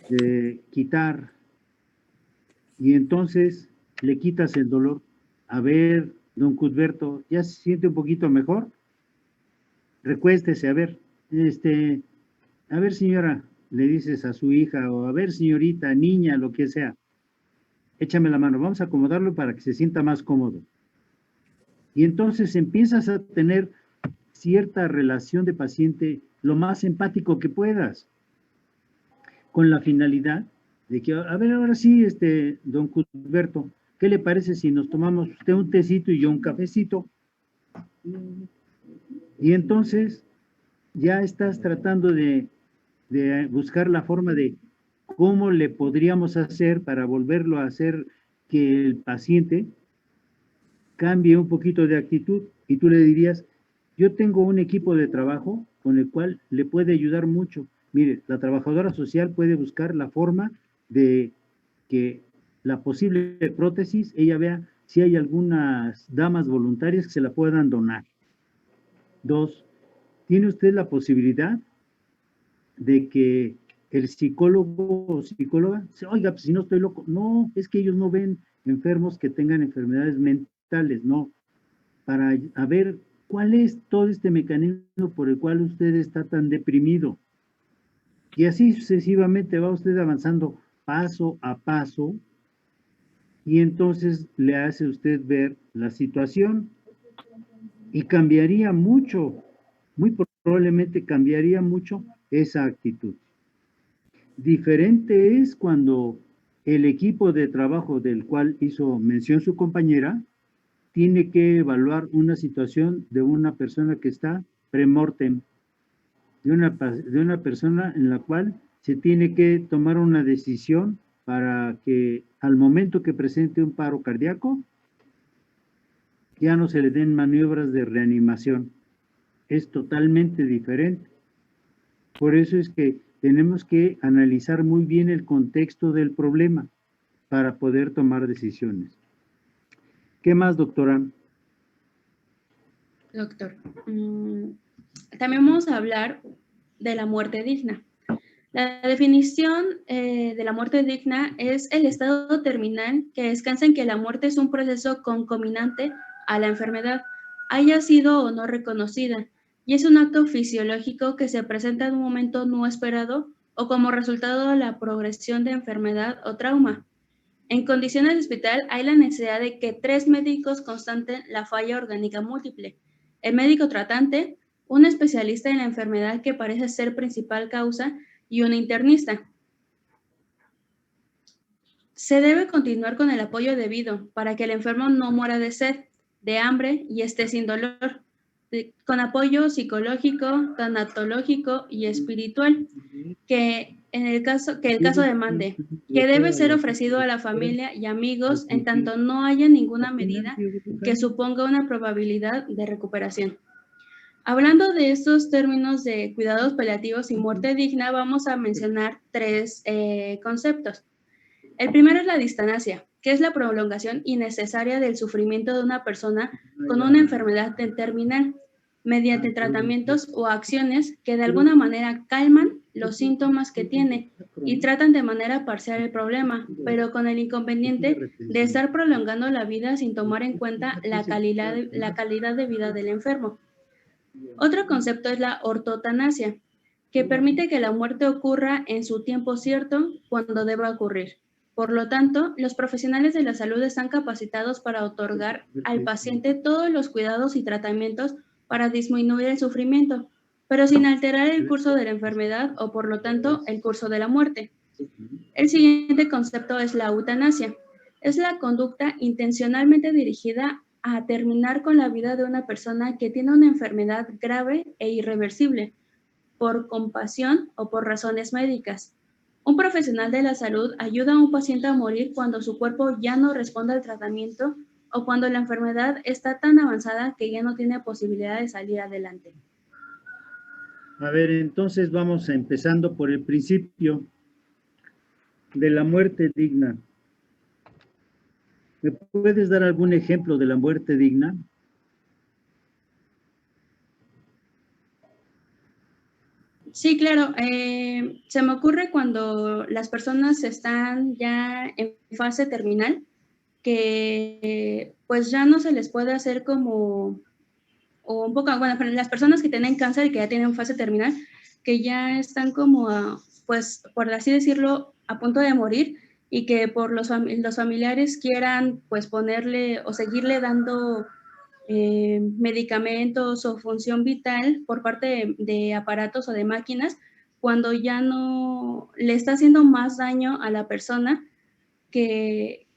De quitar. Y entonces le quitas el dolor. A ver, don Cuthberto, ¿ya se siente un poquito mejor? Recuéstese, a ver, a ver señora, le dices a su hija, o a ver señorita, niña, lo que sea, échame la mano, vamos a acomodarlo para que se sienta más cómodo. Y entonces empiezas a tener cierta relación de paciente lo más empático que puedas, con la finalidad de que, a ver, ahora sí, don Cuthberto, ¿qué le parece si nos tomamos usted un tecito y yo un cafecito? Y entonces ya estás tratando de buscar la forma de cómo le podríamos hacer para volverlo a hacer que el paciente cambie un poquito de actitud. Y tú le dirías, yo tengo un equipo de trabajo con el cual le puede ayudar mucho. Mire, la trabajadora social puede buscar la forma de que la posible prótesis, ella vea si hay algunas damas voluntarias que se la puedan donar. 2, tiene usted la posibilidad de que el psicólogo o psicóloga, oiga, pues si no estoy loco, no, es que ellos no ven enfermos que tengan enfermedades mentales, no, para a ver cuál es todo este mecanismo por el cual usted está tan deprimido. Y así sucesivamente va usted avanzando paso a paso y entonces le hace usted ver la situación y cambiaría mucho, muy probablemente cambiaría mucho esa actitud. Diferente es cuando el equipo de trabajo del cual hizo mención su compañera tiene que evaluar una situación de una persona que está premortem, de una persona en la cual se tiene que tomar una decisión para que al momento que presente un paro cardíaco ya no se le den maniobras de reanimación. Es totalmente diferente. Por eso es que tenemos que analizar muy bien el contexto del problema para poder tomar decisiones. ¿Qué más, doctora? Doctor, también vamos a hablar de la muerte digna. La definición de la muerte digna es el estado terminal que descansa en que la muerte es un proceso concomitante a la enfermedad, haya sido o no reconocida, y es un acto fisiológico que se presenta en un momento no esperado o como resultado de la progresión de enfermedad o trauma. En condiciones de hospital hay la necesidad de que 3 médicos constaten la falla orgánica múltiple: el médico tratante, un especialista en la enfermedad que parece ser principal causa y un internista. Se debe continuar con el apoyo debido para que el enfermo no muera de sed, de hambre y esté sin dolor, con apoyo psicológico, tanatológico y espiritual, que el caso demande, que debe ser ofrecido a la familia y amigos en tanto no haya ninguna medida que suponga una probabilidad de recuperación. Hablando de estos términos de cuidados paliativos y muerte digna, vamos a mencionar 3 conceptos. El primero es la distanasia, que es la prolongación innecesaria del sufrimiento de una persona con una enfermedad terminal, mediante tratamientos o acciones que de alguna manera calman los síntomas que tiene y tratan de manera parcial el problema, pero con el inconveniente de estar prolongando la vida sin tomar en cuenta la calidad de vida del enfermo. Otro concepto es la ortotanasia, que permite que la muerte ocurra en su tiempo cierto cuando deba ocurrir. Por lo tanto, los profesionales de la salud están capacitados para otorgar al paciente todos los cuidados y tratamientos para disminuir el sufrimiento, pero sin alterar el curso de la enfermedad o, por lo tanto, el curso de la muerte. El siguiente concepto es la eutanasia. Es la conducta intencionalmente dirigida a terminar con la vida de una persona que tiene una enfermedad grave e irreversible, por compasión o por razones médicas, Un profesional de la salud ayuda a un paciente a morir cuando su cuerpo ya no responde al tratamiento o cuando la enfermedad está tan avanzada que ya no tiene posibilidad de salir adelante. A ver, entonces vamos empezando por el principio de la muerte digna. ¿Me puedes dar algún ejemplo de la muerte digna? Sí, claro. Se me ocurre cuando las personas están ya en fase terminal, que pues ya no se les puede hacer como, o un poco, bueno, para las personas que tienen cáncer y que ya tienen fase terminal, que ya están como, pues, por así decirlo, a punto de morir y que por los familiares quieran pues ponerle o seguirle dando medicamentos o función vital por parte de aparatos o de máquinas, cuando ya no le está haciendo más daño a la persona que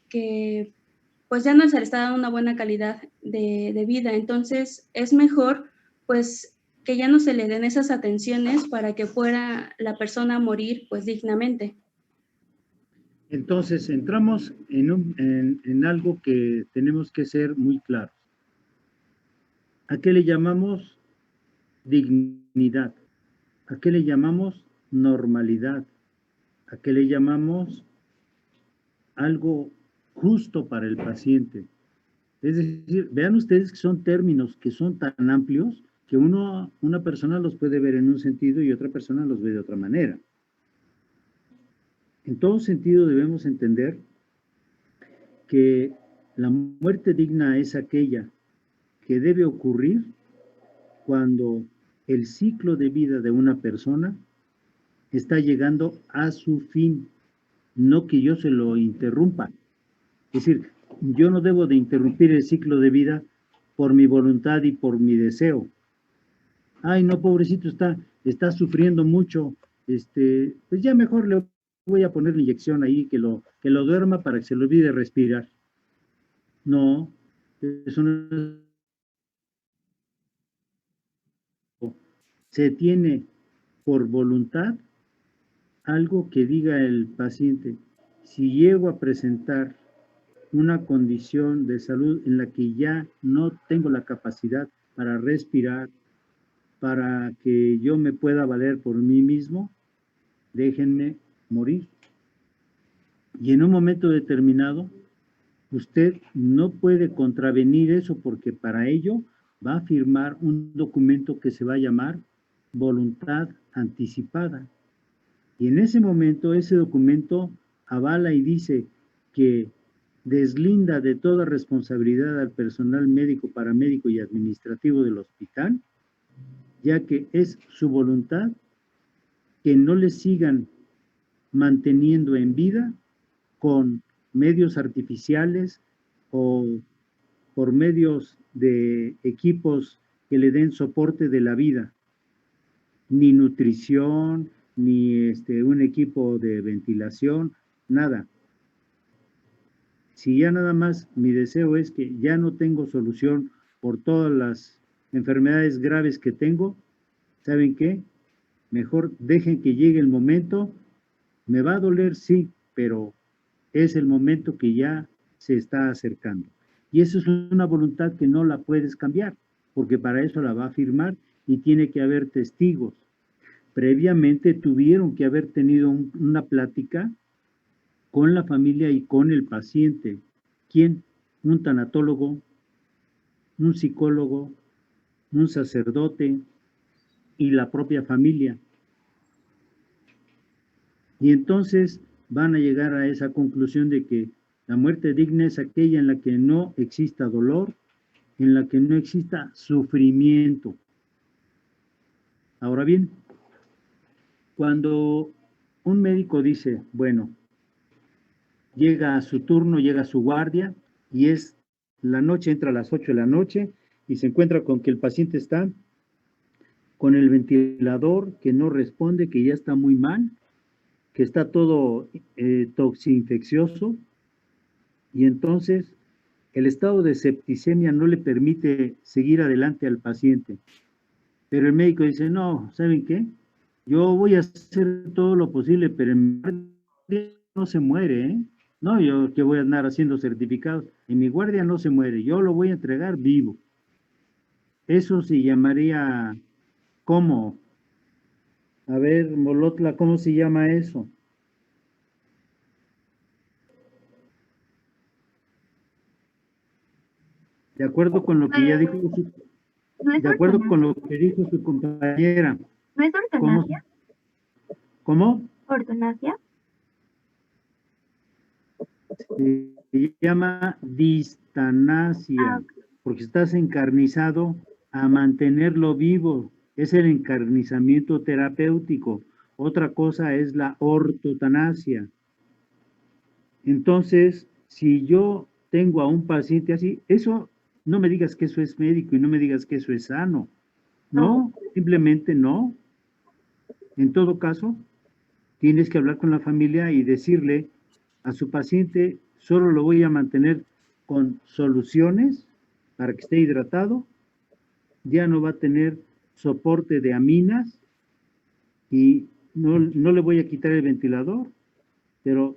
pues ya no se le está dando una buena calidad de vida. Entonces es mejor pues que ya no se le den esas atenciones para que pueda la persona morir pues dignamente. Entonces entramos en algo que tenemos que ser muy claros. ¿A qué le llamamos dignidad? ¿A qué le llamamos normalidad? ¿A qué le llamamos algo justo para el paciente? Es decir, vean ustedes que son términos que son tan amplios que una persona los puede ver en un sentido y otra persona los ve de otra manera. En todo sentido debemos entender que la muerte digna es aquella que debe ocurrir cuando el ciclo de vida de una persona está llegando a su fin, no que yo se lo interrumpa. Es decir, yo no debo de interrumpir el ciclo de vida por mi voluntad y por mi deseo. Ay, no, pobrecito, está sufriendo mucho, pues ya mejor le voy a poner la inyección ahí, que lo duerma para que se le olvide respirar. No, eso no. Se tiene por voluntad algo que diga el paciente. Si llego a presentar una condición de salud en la que ya no tengo la capacidad para respirar, para que yo me pueda valer por mí mismo, déjenme morir. Y en un momento determinado, usted no puede contravenir eso porque para ello va a firmar un documento que se va a llamar voluntad anticipada. Y en ese momento, ese documento avala y dice que deslinda de toda responsabilidad al personal médico, paramédico y administrativo del hospital, ya que es su voluntad que no le sigan manteniendo en vida con medios artificiales o por medios de equipos que le den soporte de la vida, ni nutrición, ni un equipo de ventilación, nada. Si ya nada más mi deseo es que ya no tengo solución por todas las enfermedades graves que tengo, ¿saben qué? Mejor dejen que llegue el momento. Me va a doler, sí, pero es el momento que ya se está acercando. Y eso es una voluntad que no la puedes cambiar, porque para eso la va a firmar y tiene que haber testigos. Previamente tuvieron que haber tenido una plática con la familia y con el paciente. ¿Quién? Un tanatólogo, un psicólogo, un sacerdote y la propia familia. Y entonces van a llegar a esa conclusión de que la muerte digna es aquella en la que no exista dolor, en la que no exista sufrimiento. Ahora bien, cuando un médico dice, bueno, llega a su turno, llega a su guardia, y es la noche, entra a las 8 de la noche, y se encuentra con que el paciente está con el ventilador, que no responde, que ya está muy mal, que está todo toxinfeccioso, y entonces el estado de septicemia no le permite seguir adelante al paciente. Pero el médico dice, no, ¿saben qué? Yo voy a hacer todo lo posible, pero en mi guardia no se muere, ¿eh? No, yo que voy a andar haciendo certificados. En mi guardia no se muere, yo lo voy a entregar vivo. Eso se llamaría, ¿cómo? A ver, Molotla, ¿cómo se llama eso? De acuerdo con lo que ya dijo de acuerdo con lo que dijo su compañera. ¿No es ¿Cómo? ortonacia? ¿Cómo? ¿Ortonacia? Se llama distanasia, porque estás encarnizado a mantenerlo vivo. Es el encarnizamiento terapéutico. Otra cosa es la ortotanasia. Entonces, si yo tengo a un paciente así, eso, no me digas que eso es médico y no me digas que eso es sano. No, simplemente no. En todo caso, tienes que hablar con la familia y decirle a su paciente, solo lo voy a mantener con soluciones para que esté hidratado, ya no va a tener soporte de aminas y no le voy a quitar el ventilador,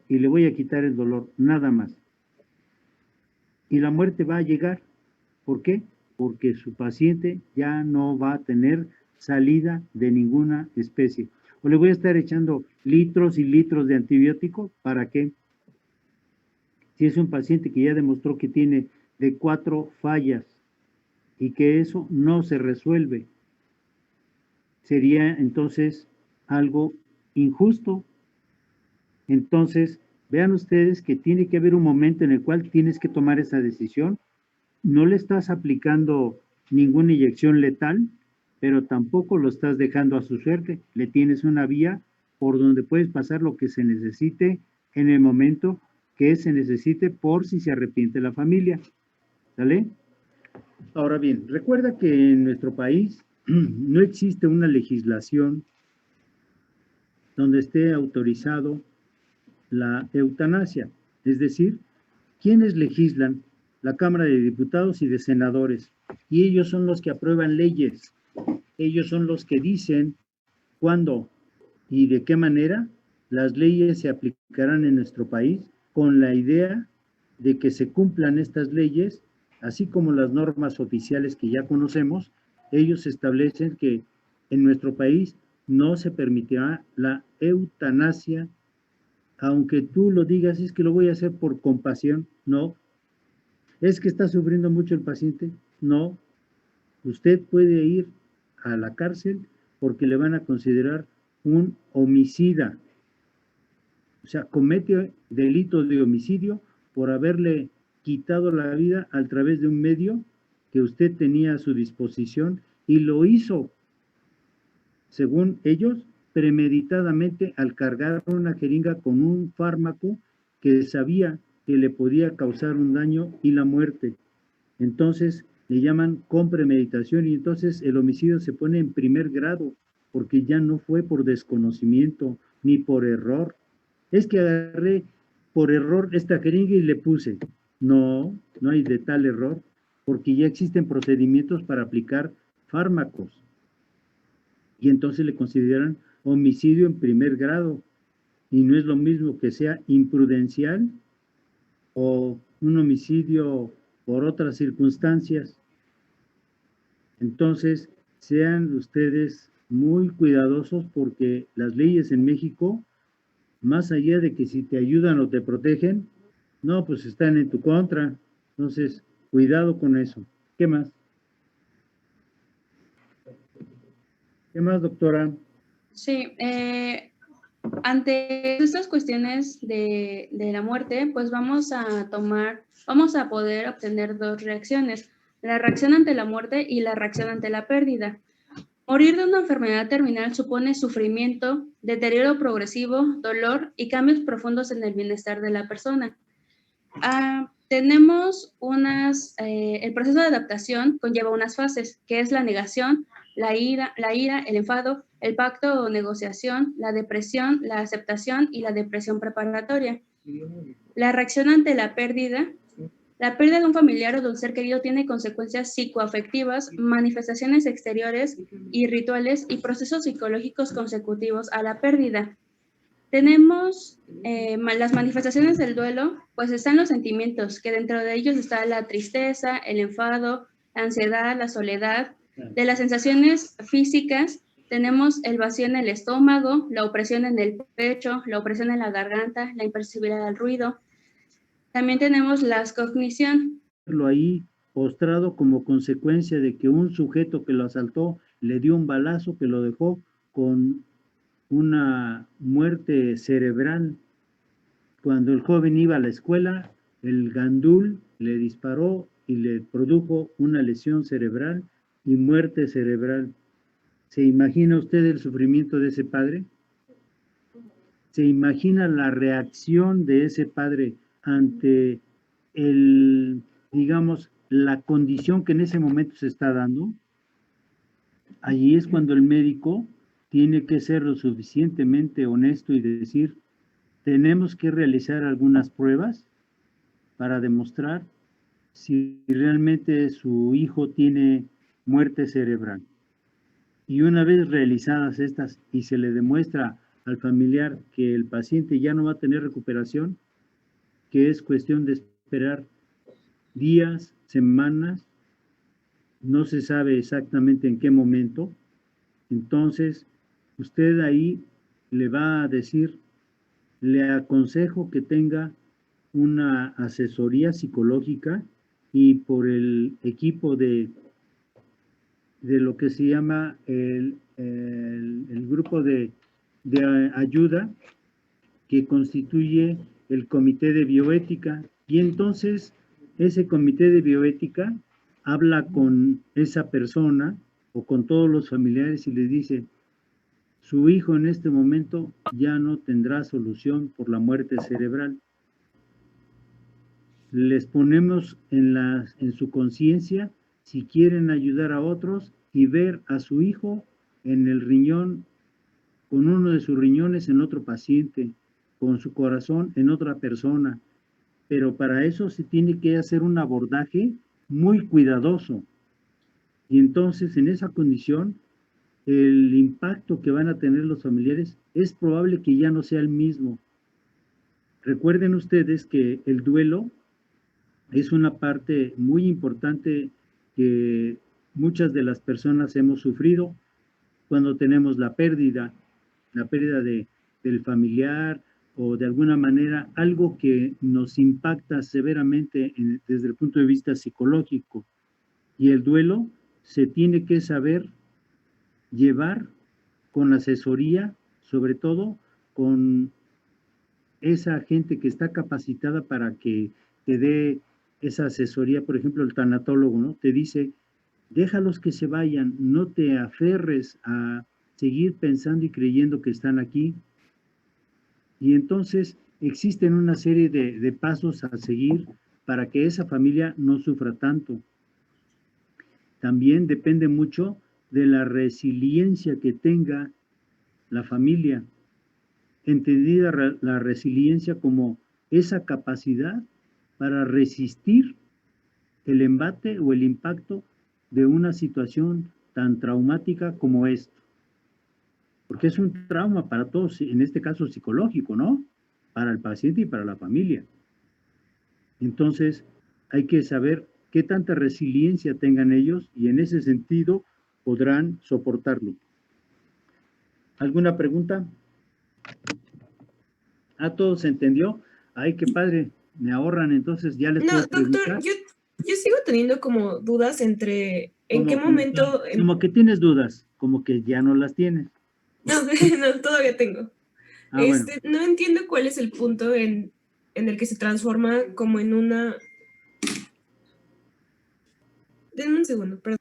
y le voy a quitar el dolor, nada más. Y la muerte va a llegar. ¿Por qué? Porque su paciente ya no va a tener salida de ninguna especie. O le voy a estar echando litros y litros de antibiótico, ¿para qué? Si es un paciente que ya demostró que tiene de 4 fallas y que eso no se resuelve, sería entonces algo injusto. Entonces, vean ustedes que tiene que haber un momento en el cual tienes que tomar esa decisión. No le estás aplicando ninguna inyección letal, pero tampoco lo estás dejando a su suerte. Le tienes una vía por donde puedes pasar lo que se necesite en el momento que se necesite por si se arrepiente la familia. ¿Sale? Ahora bien, recuerda que en nuestro país no existe una legislación donde esté autorizado la eutanasia. Es decir, ¿quiénes legislan? La Cámara de Diputados y de Senadores. Y ellos son los que aprueban leyes. Ellos son los que dicen cuándo y de qué manera las leyes se aplicarán en nuestro país, con la idea de que se cumplan estas leyes, así como las normas oficiales que ya conocemos. Ellos establecen que en nuestro país no se permitirá la eutanasia, aunque tú lo digas, es que lo voy a hacer por compasión. No. ¿Es que está sufriendo mucho el paciente? No. Usted puede ir a la cárcel porque le van a considerar un homicida. O sea, comete delito de homicidio por haberle quitado la vida a través de un medio que usted tenía a su disposición y lo hizo, según ellos, premeditadamente al cargar una jeringa con un fármaco que sabía que le podía causar un daño y la muerte. Entonces le llaman con premeditación y entonces el homicidio se pone en primer grado porque ya no fue por desconocimiento ni por error. Es que agarré por error esta jeringa y le puse. No, no hay de tal error porque ya existen procedimientos para aplicar fármacos y entonces le consideran homicidio en primer grado y no es lo mismo que sea imprudencial o un homicidio por otras circunstancias. Entonces, sean ustedes muy cuidadosos porque las leyes en México, más allá de que si te ayudan o te protegen, no, pues están en tu contra. Entonces, cuidado con eso. ¿Qué más? ¿Qué más, doctora? Sí, ante estas cuestiones de la muerte, pues vamos a poder obtener dos reacciones, la reacción ante la muerte y la reacción ante la pérdida. Morir de una enfermedad terminal supone sufrimiento, deterioro progresivo, dolor y cambios profundos en el bienestar de la persona. Tenemos el proceso de adaptación conlleva unas fases, que es la negación, la ira, el enfado, el pacto o negociación, la depresión, la aceptación y la depresión preparatoria. La reacción ante la pérdida La pérdida de un familiar o de un ser querido tiene consecuencias psicoafectivas, manifestaciones exteriores y rituales y procesos psicológicos consecutivos a la pérdida. Tenemos las manifestaciones del duelo, pues están los sentimientos, que dentro de ellos está la tristeza, el enfado, la ansiedad, la soledad. De las sensaciones físicas, tenemos el vacío en el estómago, la opresión en el pecho, la opresión en la garganta, la imperceptibilidad del ruido. También tenemos las cognición. Ahí postrado como consecuencia de que un sujeto que lo asaltó le dio un balazo que lo dejó con una muerte cerebral. Cuando el joven iba a la escuela, el gandul le disparó y le produjo una lesión cerebral y muerte cerebral. ¿Se imagina usted el sufrimiento de ese padre? ¿Se imagina la reacción de ese padre ante digamos, la condición que en ese momento se está dando? Allí es cuando el médico tiene que ser lo suficientemente honesto y decir, tenemos que realizar algunas pruebas para demostrar si realmente su hijo tiene muerte cerebral. Y una vez realizadas estas y se le demuestra al familiar que el paciente ya no va a tener recuperación, que es cuestión de esperar días, semanas, no se sabe exactamente en qué momento, entonces usted ahí le va a decir, le aconsejo que tenga una asesoría psicológica y por el equipo de lo que se llama el grupo de ayuda que constituye el comité de bioética. Y entonces ese comité de bioética habla con esa persona o con todos los familiares y le dice, su hijo en este momento ya no tendrá solución por la muerte cerebral. Les ponemos en su conciencia si quieren ayudar a otros y ver a su hijo en el riñón, con uno de sus riñones en otro paciente, con su corazón en otra persona. Pero para eso se tiene que hacer un abordaje muy cuidadoso. Y entonces en esa condición, el impacto que van a tener los familiares es probable que ya no sea el mismo. Recuerden ustedes que el duelo es una parte muy importante que muchas de las personas hemos sufrido cuando tenemos la pérdida del familiar o de alguna manera algo que nos impacta severamente desde el punto de vista psicológico. Y el duelo se tiene que saber llevar con asesoría, sobre todo con esa gente que está capacitada para que te dé esa asesoría. Por ejemplo, el tanatólogo, ¿no? Te dice, déjalos que se vayan, no te aferres a seguir pensando y creyendo que están aquí. Y entonces existen una serie de pasos a seguir para que esa familia no sufra tanto. También depende mucho de la resiliencia que tenga la familia, entendida la resiliencia como esa capacidad para resistir el embate o el impacto de una situación tan traumática como esto. Porque es un trauma para todos, en este caso psicológico, ¿no? Para el paciente y para la familia. Entonces, hay que saber qué tanta resiliencia tengan ellos y en ese sentido podrán soportarlo. ¿Alguna pregunta? ¿Todo se entendió? Ay, qué padre, me ahorran, entonces ya les puedo preguntar. Doctor, yo sigo teniendo como dudas entre en qué momento... Como que tienes dudas, como que ya no las tienes. No, todavía tengo. Bueno. No entiendo cuál es el punto en el que se transforma como en una... Denme un segundo, perdón.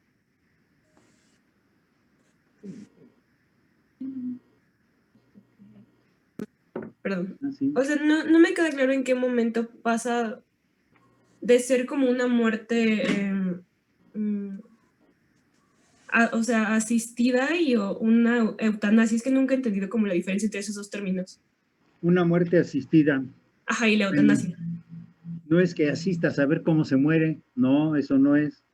Perdón. ¿Sí? O sea, no me queda claro en qué momento pasa de ser como una muerte, o sea, asistida y una eutanasia. Es que nunca he entendido como la diferencia entre esos dos términos. Una muerte asistida. Ajá, y la eutanasia. no es que asistas a ver cómo se muere, no, eso no es.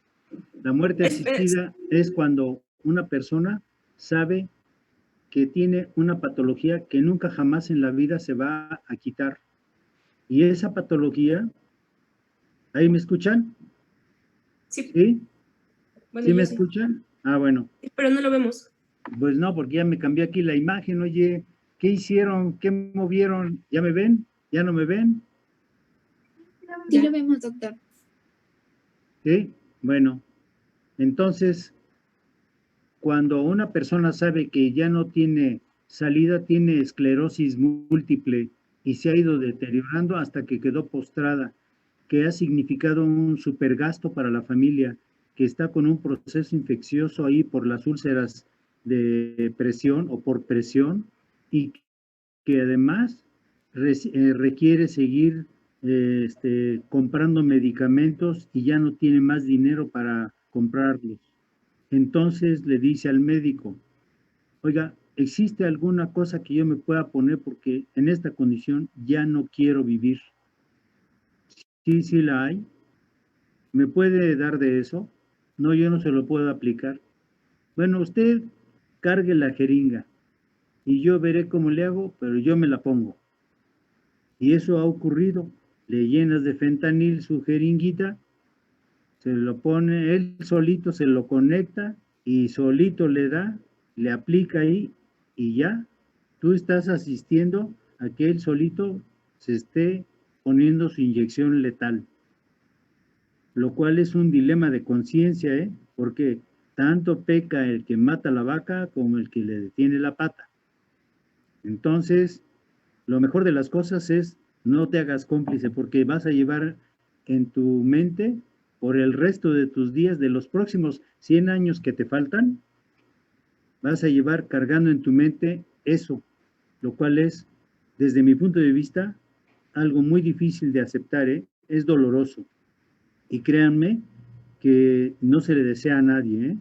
La muerte asistida es cuando una persona sabe que tiene una patología que nunca jamás en la vida se va a quitar. Y esa patología, ¿ahí me escuchan? Sí, ¿Sí? bueno, ¿Sí yo me sí. escuchan? Ah, bueno. Pero no lo vemos. Pues no, porque ya me cambié aquí la imagen, oye, ¿qué hicieron? ¿Qué movieron? ¿Ya me ven? ¿Ya no me ven? Sí lo vemos, doctor. ¿Sí? Bueno, entonces, cuando una persona sabe que ya no tiene salida, tiene esclerosis múltiple y se ha ido deteriorando hasta que quedó postrada, que ha significado un supergasto para la familia, que está con un proceso infeccioso ahí por las úlceras de presión o por presión, y que además requiere seguir comprando medicamentos y ya no tiene más dinero para comprarlos. Entonces le dice al médico, oiga, ¿existe alguna cosa que yo me pueda poner porque en esta condición ya no quiero vivir? Sí, sí la hay. ¿Me puede dar de eso? No, yo no se lo puedo aplicar. Bueno, usted cargue la jeringa y yo veré cómo le hago, pero yo me la pongo. Y eso ha ocurrido. Le llenas de fentanil su jeringuita, se lo pone, él solito se lo conecta y solito le da, le aplica ahí y ya. Tú estás asistiendo a que él solito se esté poniendo su inyección letal, lo cual es un dilema de conciencia, ¿eh? Porque tanto peca el que mata la vaca como el que le detiene la pata. Entonces, lo mejor de las cosas es no te hagas cómplice porque vas a llevar en tu mente por el resto de tus días, de los próximos 100 años que te faltan, vas a llevar cargando en tu mente eso, lo cual es, desde mi punto de vista, algo muy difícil de aceptar, ¿eh? Es doloroso. Y créanme que no se le desea a nadie, ¿eh?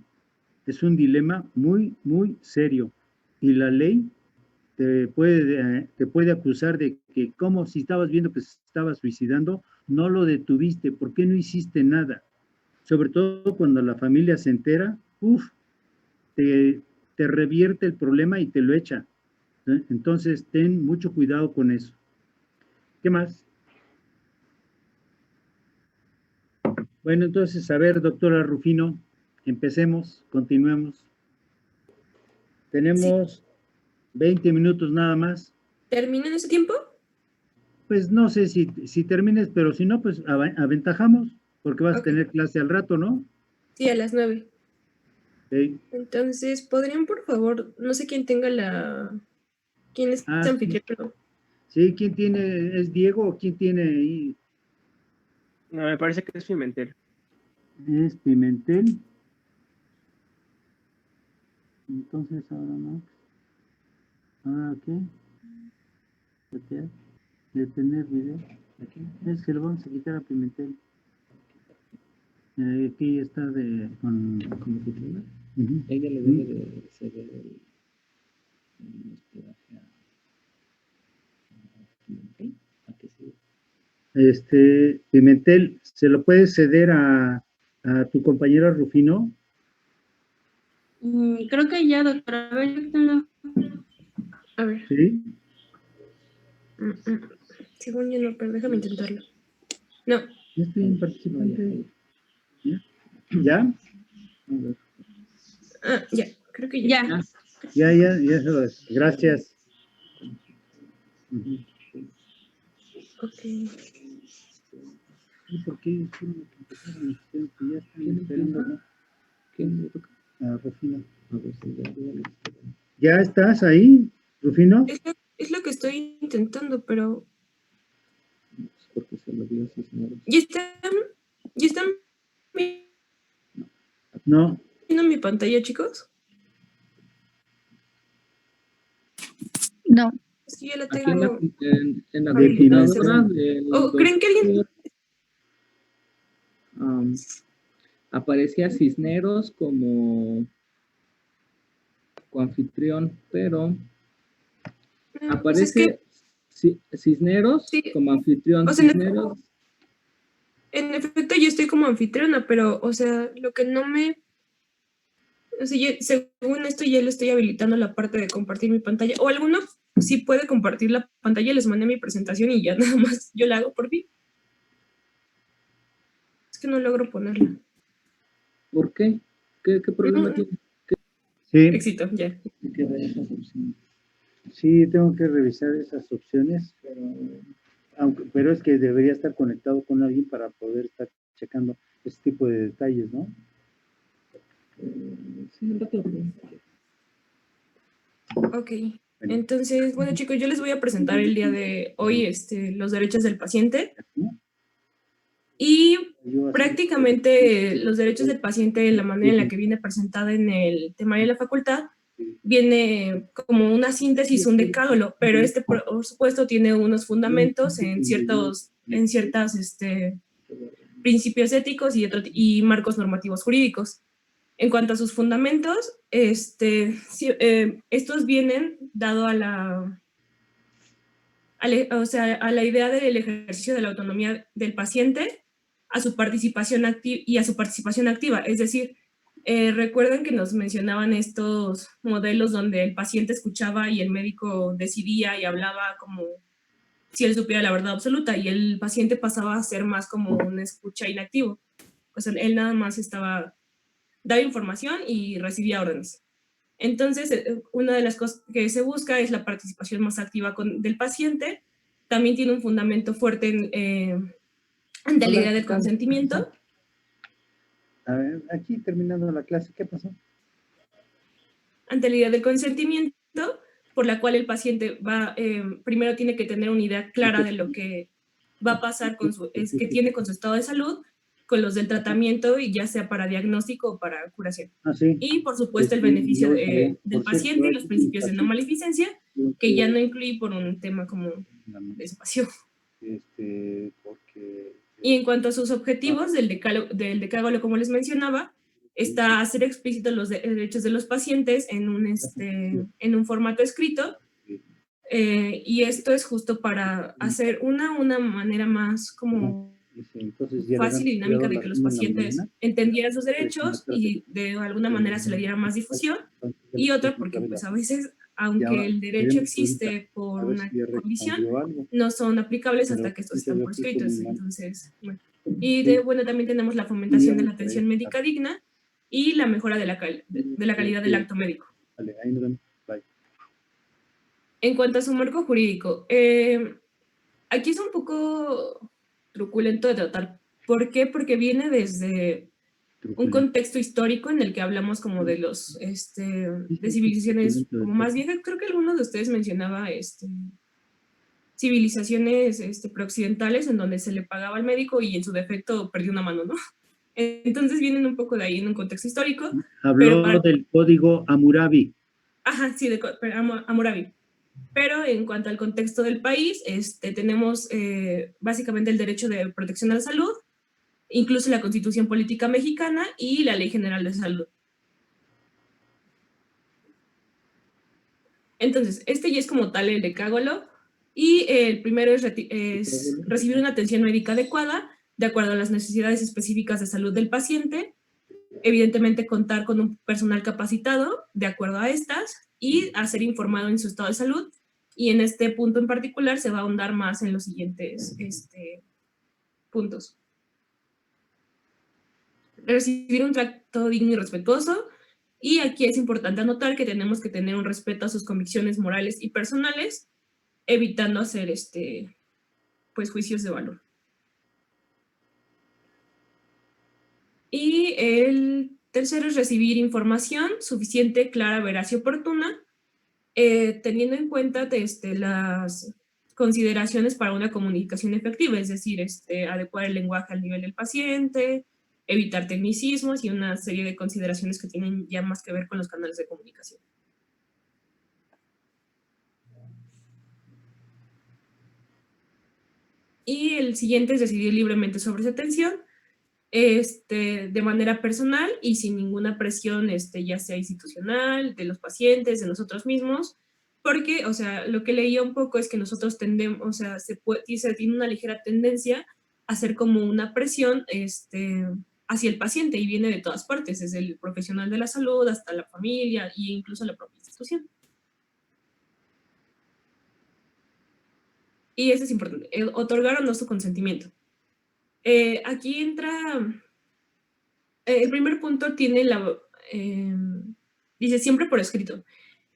Es un dilema muy, muy serio. Y la ley te puede acusar de que como si estabas viendo que se estaba suicidando, no lo detuviste, ¿por qué no hiciste nada? Sobre todo cuando la familia se entera, te, te revierte el problema y te lo echa. ¿Eh? Entonces, ten mucho cuidado con eso. ¿Qué más? Bueno, entonces, a ver, doctora Rufino, empecemos, continuemos. Tenemos 20 minutos nada más. ¿Termina en ese tiempo? Pues no sé si termines, pero si no, pues aventajamos, porque vas a Ok. tener clase al rato, ¿no? Sí, a las 9. Sí. Entonces, ¿podrían, por favor, no sé quién tenga quién es Ah, sí. anfitrión, pero Sí, ¿quién tiene? ¿Es Diego o quién tiene ahí? No, me parece que es Pimentel. Es Pimentel. Entonces, ahora no. Ahora, ¿qué? Detener video. Aquí. Es que lo vamos a quitar a Pimentel. Aquí está con titular. Ella le debe de ceder el hospedaje a que sí. Pimentel, ¿se lo puedes ceder a tu compañero Rufino? Creo que ya, doctora. A ver, a ver. Sí. Según yo no, pero déjame intentarlo. No. ¿Ya estoy en participante? ¿Ya? Ah, ya, creo que ya. Ya. Ya, gracias. Ok. ¿Y por qué hicieron lo que empezaron los estudiantes que ya están esperando, no? ¿Quién le toca? A Rufino. A ver si ya. ¿Ya estás ahí, Rufino? Es lo que estoy intentando, pero Es porque se lo dio a Cisneros. ¿Ya están No. viendo mi pantalla, chicos? No. Es que yo la Aquí tengo. en la De computadora Pimentel. del ¿Creen que alguien? Aparecía Cisneros como coanfitrión, pero Pues es aparece que, Cisneros sí, como anfitrión. o sea, Cisneros En efecto, yo estoy como anfitriona, pero, o sea, lo que no me... O sea, según esto ya le estoy habilitando la parte de compartir mi pantalla. O alguno sí puede compartir la pantalla, les mandé mi presentación y ya nada más yo la hago por mí. Es que no logro ponerla. ¿Por qué? ¿Qué problema tiene? Sí, Éxito, ya. Hay que ver esas opciones. sí, tengo que revisar esas opciones, pero es que debería estar conectado con alguien para poder estar checando ese tipo de detalles, ¿no? Sí, un rato. Ok. Entonces, bueno, chicos, yo les voy a presentar el día de hoy los derechos del paciente. Y prácticamente los derechos del paciente, la manera en la que viene presentada en el temario de la facultad, viene como una síntesis, un decálogo, pero por supuesto tiene unos fundamentos en ciertas principios éticos y marcos normativos jurídicos. En cuanto a sus fundamentos, estos vienen dado a la idea del ejercicio de la autonomía del paciente, a su participación activa, es decir, recuerden que nos mencionaban estos modelos donde el paciente escuchaba y el médico decidía y hablaba como si él supiera la verdad absoluta, y el paciente pasaba a ser más como un escucha inactivo. O sea, él nada más daba información y recibía órdenes. Entonces, una de las cosas que se busca es la participación más activa del paciente. También tiene un fundamento fuerte ante la idea del consentimiento. A ver, aquí terminando la clase, ¿qué pasó? Ante la idea del consentimiento, por la cual el paciente primero tiene que tener una idea clara de lo que va a pasar que tiene con su estado de salud, con los del tratamiento, y ya sea para diagnóstico o para curación. Sí. Y por supuesto el beneficio del paciente y los principios de no maleficencia, que ya no incluí por un tema como de espacio. Y en cuanto a sus objetivos del decálogo, como les mencionaba, está hacer explícitos los derechos de los pacientes en un formato escrito, y esto es justo para hacer una manera más como fácil y dinámica de que los pacientes entendieran sus derechos y de alguna manera se le diera más difusión, y otra porque pues a veces, aunque el derecho existe por una condición, no son aplicables hasta que estos están por escritos. Entonces, bueno. Y también tenemos la fomentación de la atención médica digna y la mejora de la calidad del acto médico. Vale, ahí nos vemos. Bye. En cuanto a su marco jurídico, aquí es un poco truculento de tratar. ¿Por qué? Porque viene desde un contexto histórico en el que hablamos como de de civilizaciones como más viejas. Creo que alguno de ustedes mencionaba civilizaciones preoccidentales en donde se le pagaba al médico y en su defecto perdió una mano, ¿no? Entonces vienen un poco de ahí en un contexto histórico. Habló del código Hammurabi. Ajá, sí, Hammurabi. Pero en cuanto al contexto del país, tenemos básicamente el derecho de protección a la salud, incluso la Constitución Política Mexicana y la Ley General de Salud. Entonces, ya es como tal el decálogo, y el primero es recibir una atención médica adecuada de acuerdo a las necesidades específicas de salud del paciente, evidentemente contar con un personal capacitado de acuerdo a estas y a ser informado en su estado de salud, y en este punto en particular se va a ahondar más en los siguientes puntos. Recibir un trato digno y respetuoso, y aquí es importante anotar que tenemos que tener un respeto a sus convicciones morales y personales, evitando hacer pues juicios de valor. Y el tercero es recibir información suficiente, clara, veraz y oportuna, teniendo en cuenta las consideraciones para una comunicación efectiva, es decir, adecuar el lenguaje al nivel del paciente, evitar tecnicismos y una serie de consideraciones que tienen ya más que ver con los canales de comunicación. Y el siguiente es decidir libremente sobre su atención, de manera personal y sin ninguna presión, ya sea institucional, de los pacientes, de nosotros mismos, porque, o sea, lo que leía un poco es que nosotros tendemos, o sea, se tiene una ligera tendencia hacer como una presión hacia el paciente, y viene de todas partes, desde el profesional de la salud hasta la familia e incluso la propia institución. Y eso es importante, otorgar o no su consentimiento. Aquí entra, el primer punto tiene dice siempre por escrito.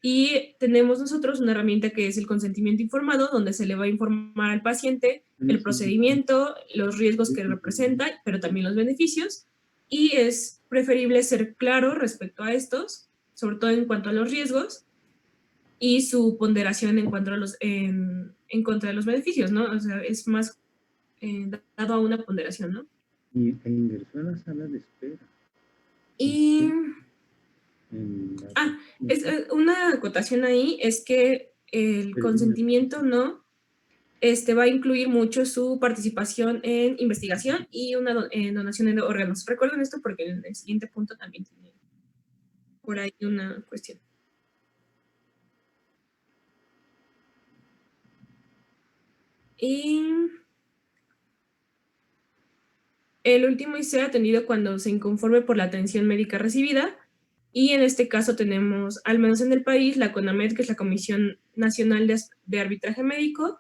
Y tenemos nosotros una herramienta que es el consentimiento informado, donde se le va a informar al paciente el procedimiento, los riesgos que representa, pero también los beneficios. Y es preferible ser claro respecto a estos, sobre todo en cuanto a los riesgos, y su ponderación en cuanto a en contra de los beneficios, ¿no? O sea, es más dado a una ponderación, ¿no? Y ingresó a la sala de espera. Y una acotación ahí es que el consentimiento no va a incluir mucho su participación en investigación y en donación de órganos. Recuerden esto porque en el siguiente punto también tiene por ahí una cuestión. Y el último es ser atendido cuando se inconforme por la atención médica recibida. Y en este caso tenemos, al menos en el país, la CONAMED, que es la Comisión Nacional de Arbitraje Médico,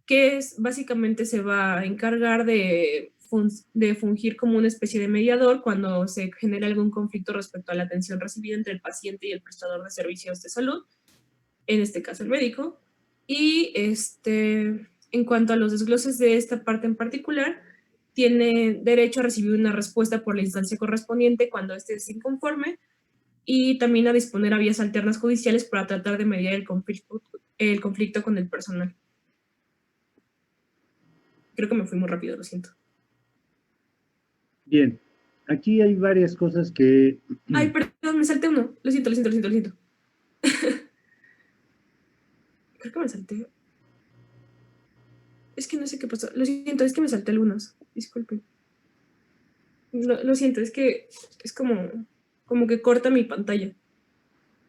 que básicamente se va a encargar de fungir como una especie de mediador cuando se genera algún conflicto respecto a la atención recibida entre el paciente y el prestador de servicios de salud, en este caso el médico. Y en cuanto a los desgloses de esta parte en particular, tiene derecho a recibir una respuesta por la instancia correspondiente cuando éste es inconforme, y también a disponer a vías alternas judiciales para tratar de mediar el conflicto con el personal. Creo que me fui muy rápido, lo siento. Bien, aquí hay varias cosas que... Ay, perdón, me salté uno. Lo siento. Creo que me salté. Es que no sé qué pasó. Lo siento, es que me salté algunos. Disculpen. Lo siento, es que es como que corta mi pantalla.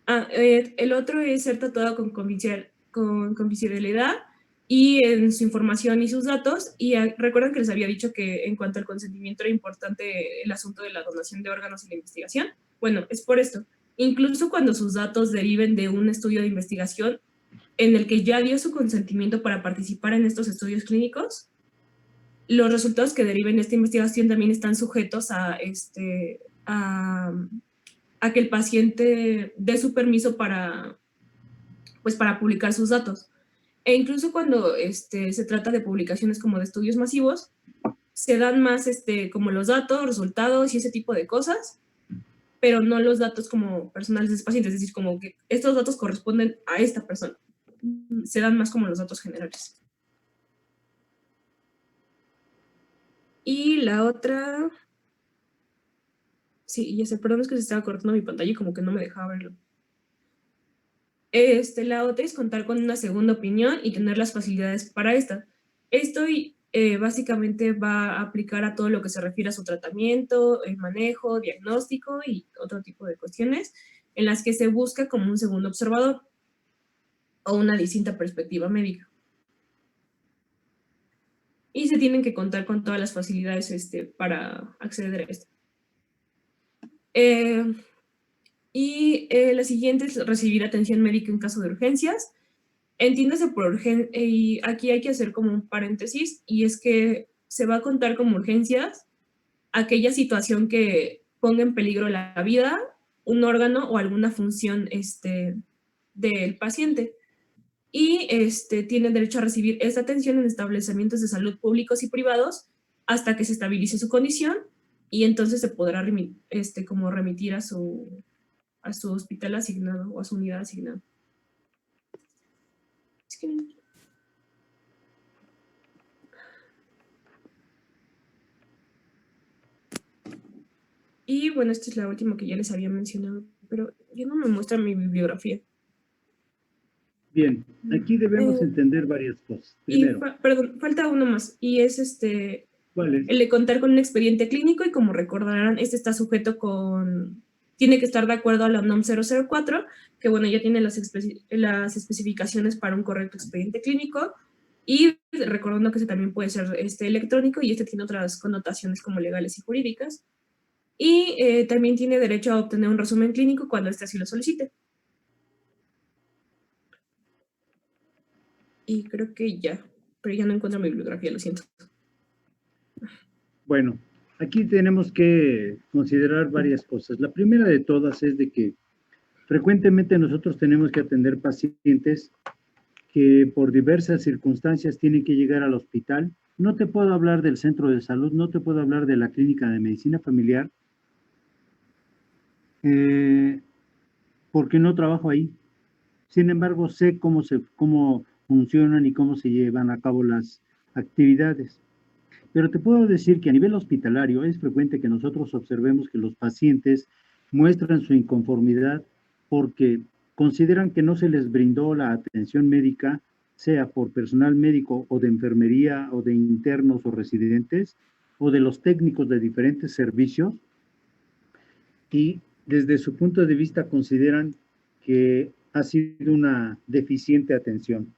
El otro es ser tratado con confidencialidad y en su información y sus datos. Y recuerdan que les había dicho que en cuanto al consentimiento era importante el asunto de la donación de órganos y la investigación. Bueno, es por esto. Incluso cuando sus datos deriven de un estudio de investigación en el que ya dio su consentimiento para participar en estos estudios clínicos, los resultados que deriven de esta investigación también están sujetos a que el paciente dé su permiso para publicar sus datos. E incluso cuando se trata de publicaciones como de estudios masivos, se dan más como los datos, resultados y ese tipo de cosas, pero no los datos como personales de ese paciente, es decir, como que estos datos corresponden a esta persona. Se dan más como los datos generales. Y la otra... Sí, ya sé, perdón, es que se estaba cortando mi pantalla y como que no me dejaba verlo. La otra es contar con una segunda opinión y tener las facilidades para esta. Esto básicamente va a aplicar a todo lo que se refiere a su tratamiento, el manejo, diagnóstico y otro tipo de cuestiones en las que se busca como un segundo observador o una distinta perspectiva médica. Y se tienen que contar con todas las facilidades para acceder a esto. La siguiente es recibir atención médica en caso de urgencias. Entiéndase por urgencia, y aquí hay que hacer como un paréntesis, y es que se va a contar como urgencias aquella situación que ponga en peligro la vida, un órgano o alguna función del paciente. Y tiene derecho a recibir esta atención en establecimientos de salud públicos y privados hasta que se estabilice su condición, y entonces se podrá como remitir a su hospital asignado o a su unidad asignada. Y bueno, esta es la última que ya les había mencionado, pero ya no me muestra mi bibliografía. Bien, aquí debemos entender varias cosas. Primero, perdón, falta uno más, y es ¿cuál es? el de contar con un expediente clínico, y como recordarán, está sujeto tiene que estar de acuerdo a la NOM 004, que bueno, ya tiene las especificaciones para un correcto expediente clínico. Y recordando que ese también puede ser electrónico y tiene otras connotaciones como legales y jurídicas. Y también tiene derecho a obtener un resumen clínico cuando así lo solicite. Y creo que ya, pero ya no encuentro mi bibliografía, lo siento. Bueno, aquí tenemos que considerar varias cosas. La primera de todas es de que frecuentemente nosotros tenemos que atender pacientes que por diversas circunstancias tienen que llegar al hospital. No te puedo hablar del centro de salud, no te puedo hablar de la clínica de medicina familiar, porque no trabajo ahí. Sin embargo, sé cómo funcionan y cómo se llevan a cabo las actividades. Pero te puedo decir que a nivel hospitalario es frecuente que nosotros observemos que los pacientes muestran su inconformidad porque consideran que no se les brindó la atención médica, sea por personal médico o de enfermería o de internos o residentes o de los técnicos de diferentes servicios, y desde su punto de vista consideran que ha sido una deficiente atención.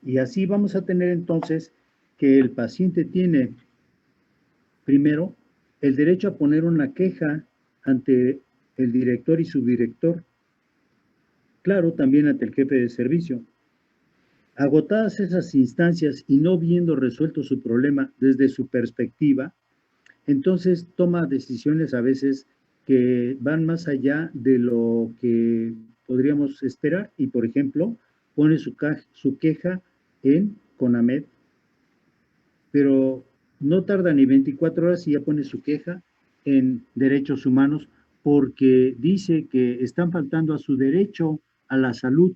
Y así vamos a tener entonces que el paciente tiene, primero, el derecho a poner una queja ante el director y subdirector, claro, también ante el jefe de servicio. Agotadas esas instancias y no viendo resuelto su problema desde su perspectiva, entonces toma decisiones a veces que van más allá de lo que podríamos esperar y, por ejemplo, pone su queja en CONAMED, pero no tarda ni 24 horas y ya pone su queja en derechos humanos porque dice que están faltando a su derecho a la salud.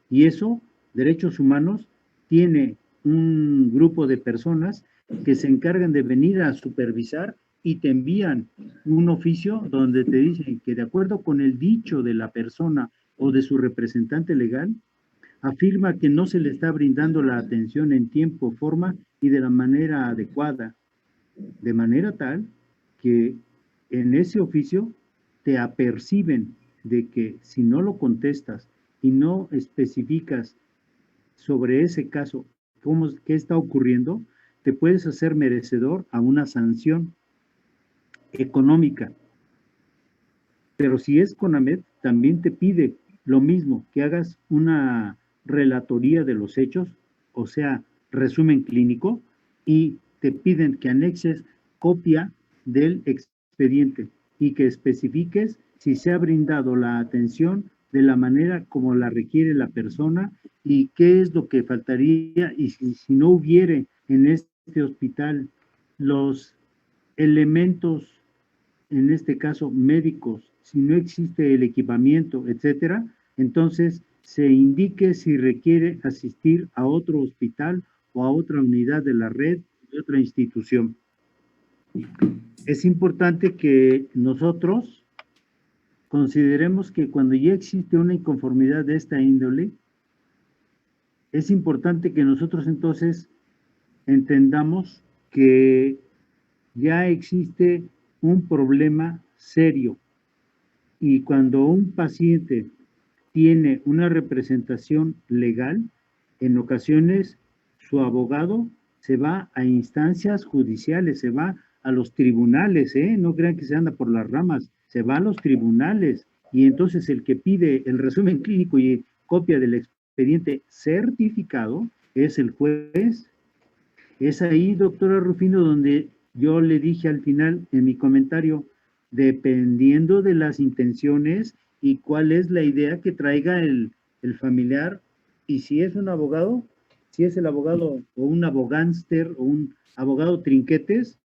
Y eso, derechos humanos, tiene un grupo de personas que se encargan de venir a supervisar y te envían un oficio donde te dicen que de acuerdo con el dicho de la persona o de su representante legal, afirma que no se le está brindando la atención en tiempo, forma y de la manera adecuada, de manera tal que en ese oficio te aperciben de que si no lo contestas y no especificas sobre ese caso qué está ocurriendo, te puedes hacer merecedor a una sanción económica. Pero si es CONAMED, también te pide lo mismo, que hagas una relatoría de los hechos, o sea, resumen clínico, y te piden que anexes copia del expediente y que especifiques si se ha brindado la atención de la manera como la requiere la persona y qué es lo que faltaría y si no hubiere en este hospital los elementos, en este caso médicos, si no existe el equipamiento, etcétera, entonces se indique si requiere asistir a otro hospital o a otra unidad de la red de otra institución. Es importante que nosotros consideremos que cuando ya existe una inconformidad de esta índole, es importante que nosotros entonces entendamos que ya existe un problema serio. Y cuando un paciente tiene una representación legal, en ocasiones su abogado se va a instancias judiciales, se va a los tribunales, no crean que se anda por las ramas, se va a los tribunales y entonces el que pide el resumen clínico y copia del expediente certificado es el juez. Es ahí, doctora Rufino, donde yo le dije al final en mi comentario, dependiendo de las intenciones y cuál es la idea que traiga el familiar, y si es un abogado, si es el abogado o un abogánster o un abogado trinquetes,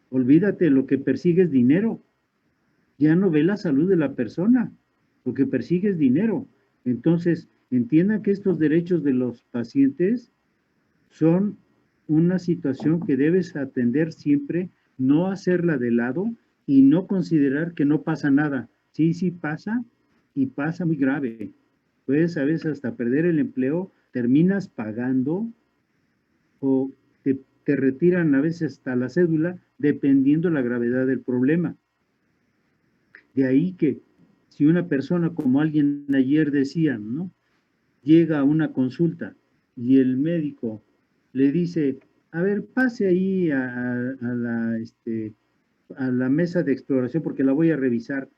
olvídate, lo que persigue es dinero. Ya no ve la salud de la persona, lo que persigue es dinero. Entonces, entiendan que estos derechos de los pacientes son una situación que debes atender siempre, no hacerla de lado y no considerar que no pasa nada. Sí, sí pasa y pasa muy grave. Puedes a veces hasta perder el empleo, terminas pagando o te retiran a veces hasta la cédula dependiendo la gravedad del problema. De ahí que si una persona, como alguien ayer decía, ¿no?, llega a una consulta y el médico le dice, a ver, pase ahí a la mesa de exploración porque la voy a revisar.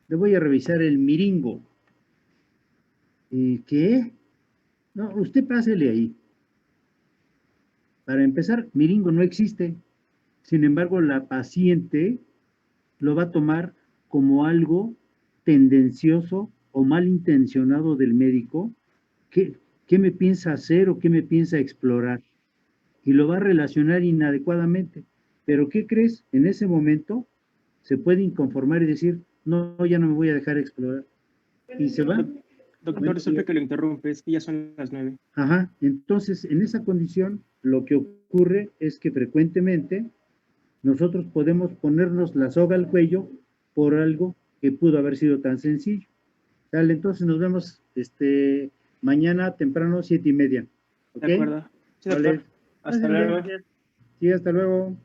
Le voy a revisar el miringo. ¿Y qué? No, usted pásele ahí. Para empezar, miringo no existe. Sin embargo, la paciente lo va a tomar como algo tendencioso o malintencionado del médico. ¿Qué me piensa hacer o qué me piensa explorar? Y lo va a relacionar inadecuadamente. Pero ¿qué crees? En ese momento se puede inconformar y decir, no, ya no me voy a dejar explorar. Y se va. Doctor, disculpe que lo interrumpe, es que ya son las 9. Ajá, entonces en esa condición lo que ocurre es que frecuentemente nosotros podemos ponernos la soga al cuello por algo que pudo haber sido tan sencillo. Dale, entonces nos vemos mañana temprano, 7:30. ¿Ok? De acuerdo. Sí, doctor. Vale. Hasta luego. Sí, hasta luego.